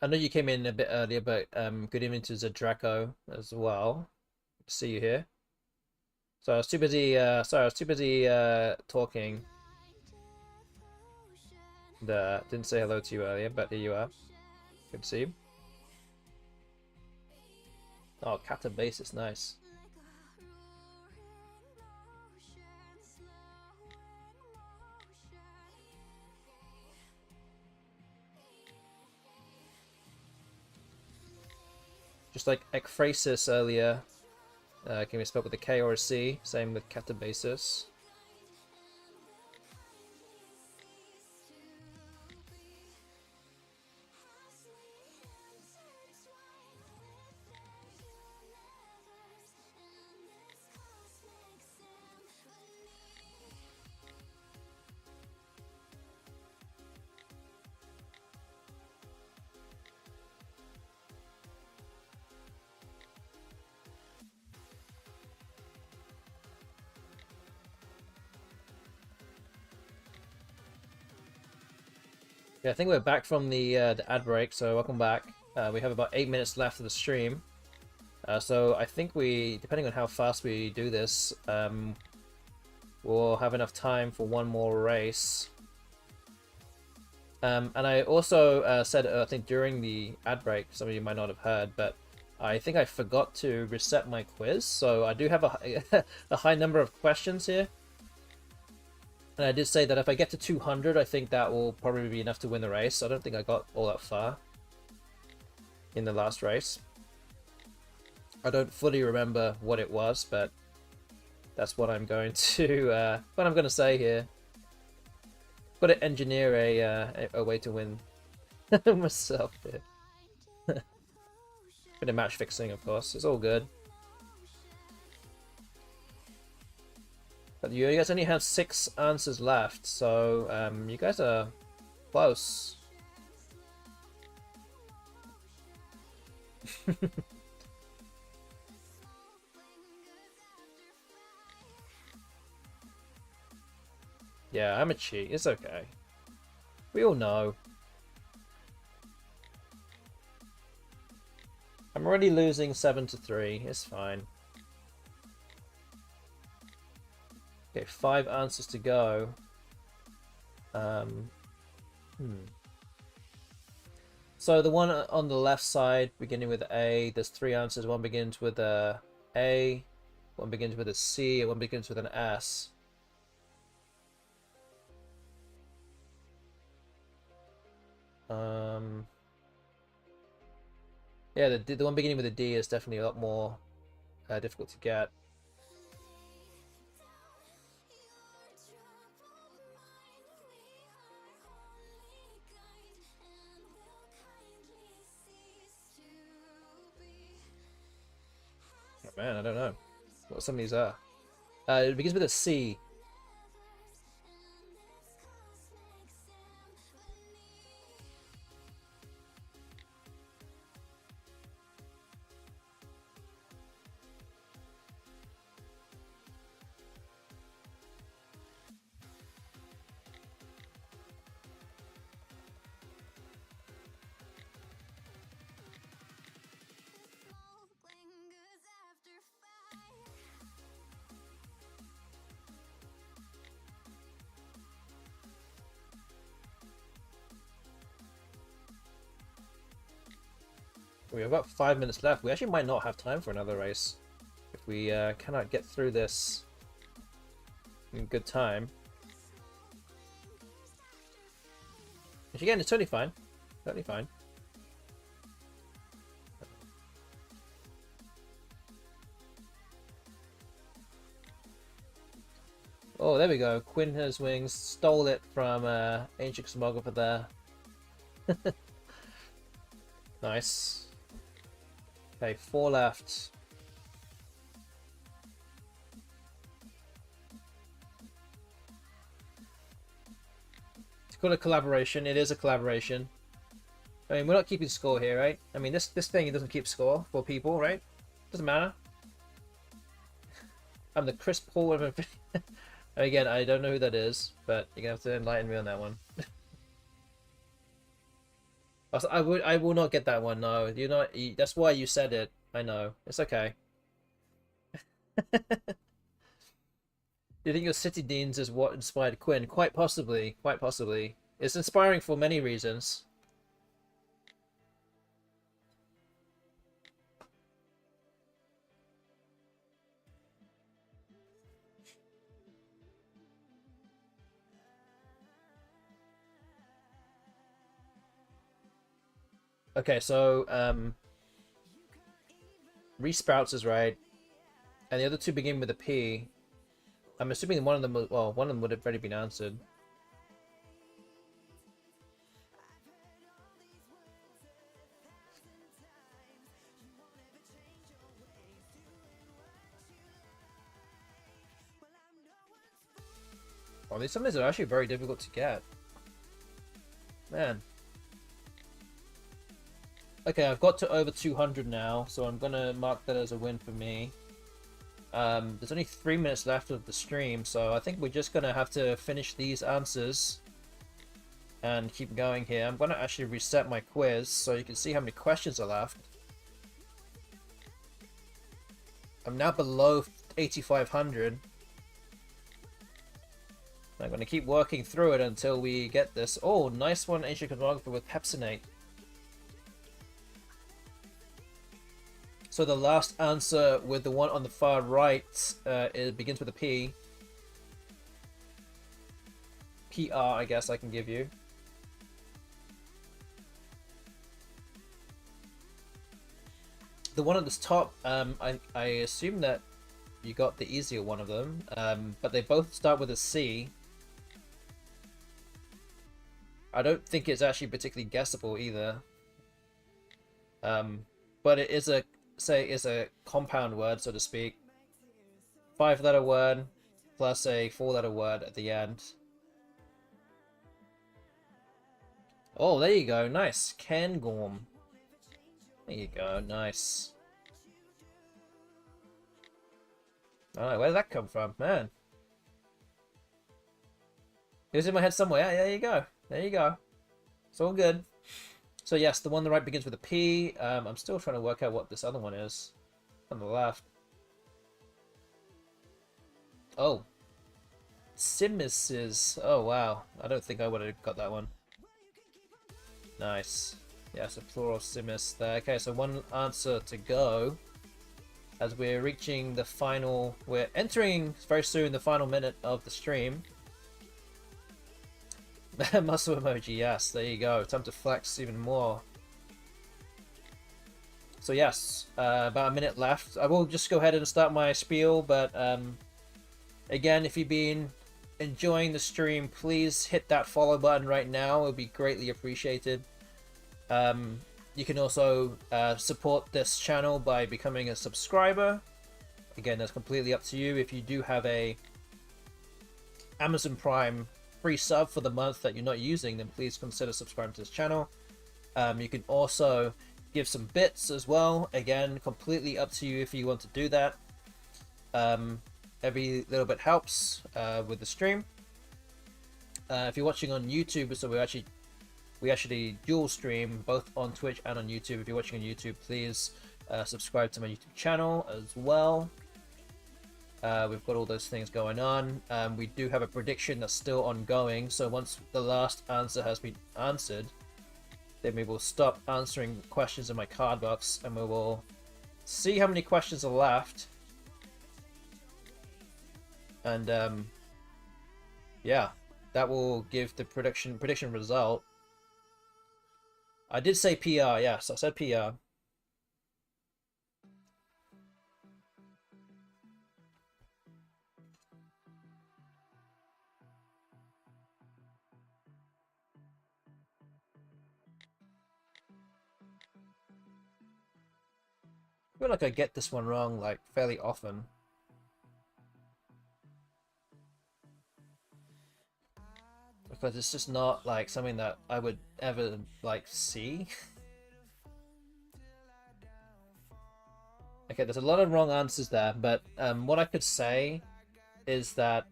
I know you came in a bit earlier, but good evening to Zadraco as well. Good to see you here. So I was too busy. Sorry, I was too busy talking. Didn't say hello to you earlier, but here you are. Good to see you. Oh, Kata bass is nice. Just like ekphrasis earlier, can be spelled with a K or a C. Same with catabasis. Yeah, I think we're back from the ad break, so welcome back. We have about 8 minutes left of the stream. So I think depending on how fast we do this, we'll have enough time for one more race. And I also said, I think during the ad break, some of you might not have heard, but I think I forgot to reset my quiz, so I do have a, a high number of questions here. And I did say that if I get to 200, I think that will probably be enough to win the race. I don't think I got all that far in the last race. I don't fully remember what it was, but that's what I'm going to say here. Got to engineer a way to win myself here. Bit of match fixing, of course. It's all good. But you guys only have 6 answers left, so you guys are close. Yeah, I'm a cheat. It's okay. We all know. I'm already losing 7-3. It's fine. Okay, 5 answers to go. So the one on the left side, beginning with A, there's 3 answers. One begins with a A, one begins with a C, and one begins with an S. Yeah, the one beginning with a D is definitely a lot more difficult to get. Oh man, I don't know what some of these are. It begins with a C. We have about 5 minutes left. We actually might not have time for another race if we cannot get through this in good time. Which again, it's totally fine. Totally fine. Oh, there we go. Quinn has wings. Stole it from Ancient Cosmographer there. Nice. Okay, 4 left. It's called a collaboration. It is a collaboration. I mean, we're not keeping score here, right? I mean, this thing, it doesn't keep score for people, right? Doesn't matter. I'm the Chris Paul of again, I don't know who that is, but you're gonna have to enlighten me on that one. I will not get that one. No, you're not. That's why you said it. I know. It's okay. You think your City Deans is what inspired Quinn? Quite possibly. Quite possibly. It's inspiring for many reasons. Okay, so Resprouts is right, and the other 2 begin with a P. I'm assuming one of them, well, one of them would have already been answered. Oh, these some of these are actually very difficult to get. Man. Okay, I've got to over 200 now, so I'm gonna mark that as a win for me. There's only 3 minutes left of the stream, so I think we're just gonna have to finish these answers and keep going here. I'm gonna actually reset my quiz so you can see how many questions are left. I'm now below 8,500. I'm gonna keep working through it until we get this. Oh, nice one, Ancient Cosmographer with Pepsinate. So the last answer with the one on the far right, it begins with a P. PR, I guess I can give you. The one at the top, I assume that you got the easier one of them, but they both start with a C. I don't think it's actually particularly guessable either. But it is a compound word, so to speak. 5-letter word plus a 4-letter word at the end. Oh, there you go. Nice. Cairngorm. There you go. Nice. Alright, where did that come from? Man. It was in my head somewhere. Yeah, there you go. There you go. It's all good. So yes, the one on the right begins with a P. I'm still trying to work out what this other one is. On the left. Oh. Simis's. Oh, wow. I don't think I would have got that one. Nice. Yeah, so plural simis there. Okay, so one answer to go. As we're reaching the final... We're entering very soon the final minute of the stream. Muscle emoji, yes, there you go. Time to flex even more. So yes, about a minute left. I will just go ahead and start my spiel, but again, if you've been enjoying the stream, please hit that follow button right now. It would be greatly appreciated. You can also support this channel by becoming a subscriber. Again, that's completely up to you. If you do have a Amazon Prime free sub for the month that you're not using, then please consider subscribing to this channel. You can also give some bits as well. Again, completely up to you if you want to do that. Every little bit helps with the stream. If you're watching on YouTube, so we actually dual stream both on Twitch and on YouTube. If you're watching on YouTube, please subscribe to my YouTube channel as well. We've got all those things going on. We do have a prediction that's still ongoing, so once the last answer has been answered, then we will stop answering questions in my card box and we will see how many questions are left. And yeah, that will give the prediction result. I did say PR, yes, I said PR. I feel like I get this one wrong, like, fairly often. Because it's just not, like, something that I would ever, like, see. Okay, there's a lot of wrong answers there, but what I could say is that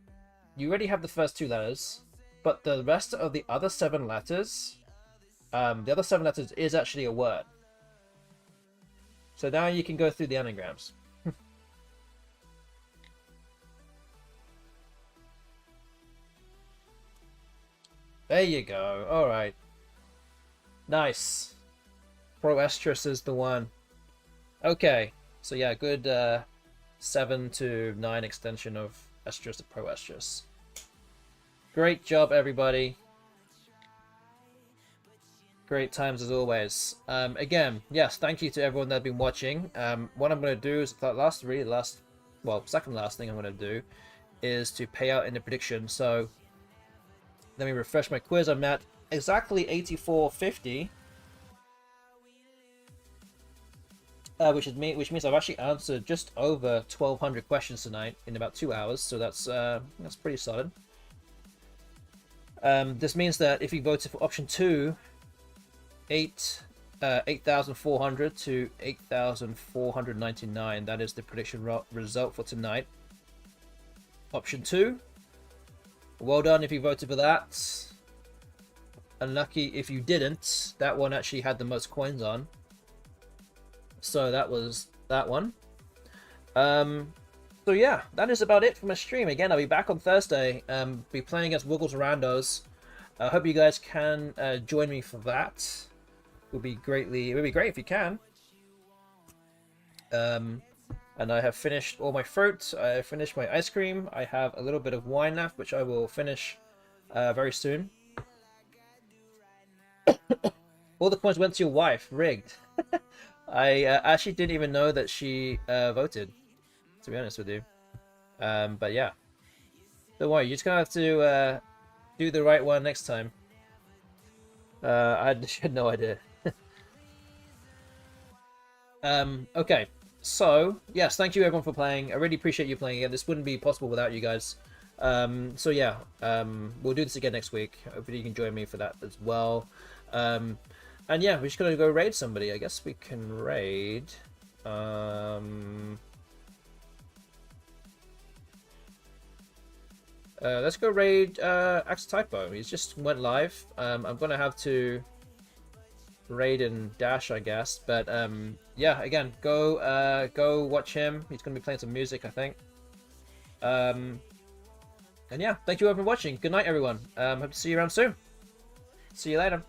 you already have the first 2 letters, but the rest of the other 7 letters, is actually a word. So now you can go through the anagrams. There you go. Alright. Nice. Proestrus is the one. Okay. So yeah, good 7 to 9 extension of estrus to proestrus. Great job, everybody. Great times as always. Again, yes, thank you to everyone that's been watching. What I'm going to do is second last thing I'm going to do is to pay out in the prediction. So let me refresh my quiz. I'm at exactly 8450, which means I've actually answered just over 1,200 questions tonight in about 2 hours. So that's pretty solid. This means that if you voted for option 2, 8,400 to 8,499. That is the prediction result for tonight. Option 2. Well done if you voted for that. Unlucky if you didn't. That one actually had the most coins on. So that was that one. So yeah, that is about it for my stream. Again, I'll be back on Thursday. Be playing against Wiggles Randos. I hope you guys can join me for that. It would be great if you can. And I have finished all my fruit. I have finished my ice cream. I have a little bit of wine left, which I will finish very soon. All the points went to your wife. Rigged. I actually didn't even know that she voted, to be honest with you. But yeah. Don't worry, you're just gonna have to do the right one next time. I had no idea. Okay. So, yes, thank you everyone for playing. I really appreciate you playing again. This wouldn't be possible without you guys. So yeah, we'll do this again next week. Hopefully you can join me for that as well. And yeah, we're just gonna go raid somebody. I guess we can raid. Let's go raid Axe Typo. He's just went live. I'm gonna have to raid and dash, I guess. But yeah, again, go watch him. He's gonna be playing some music, I think. And yeah, thank you all for watching. Good night, everyone. Hope to see you around soon. See you later.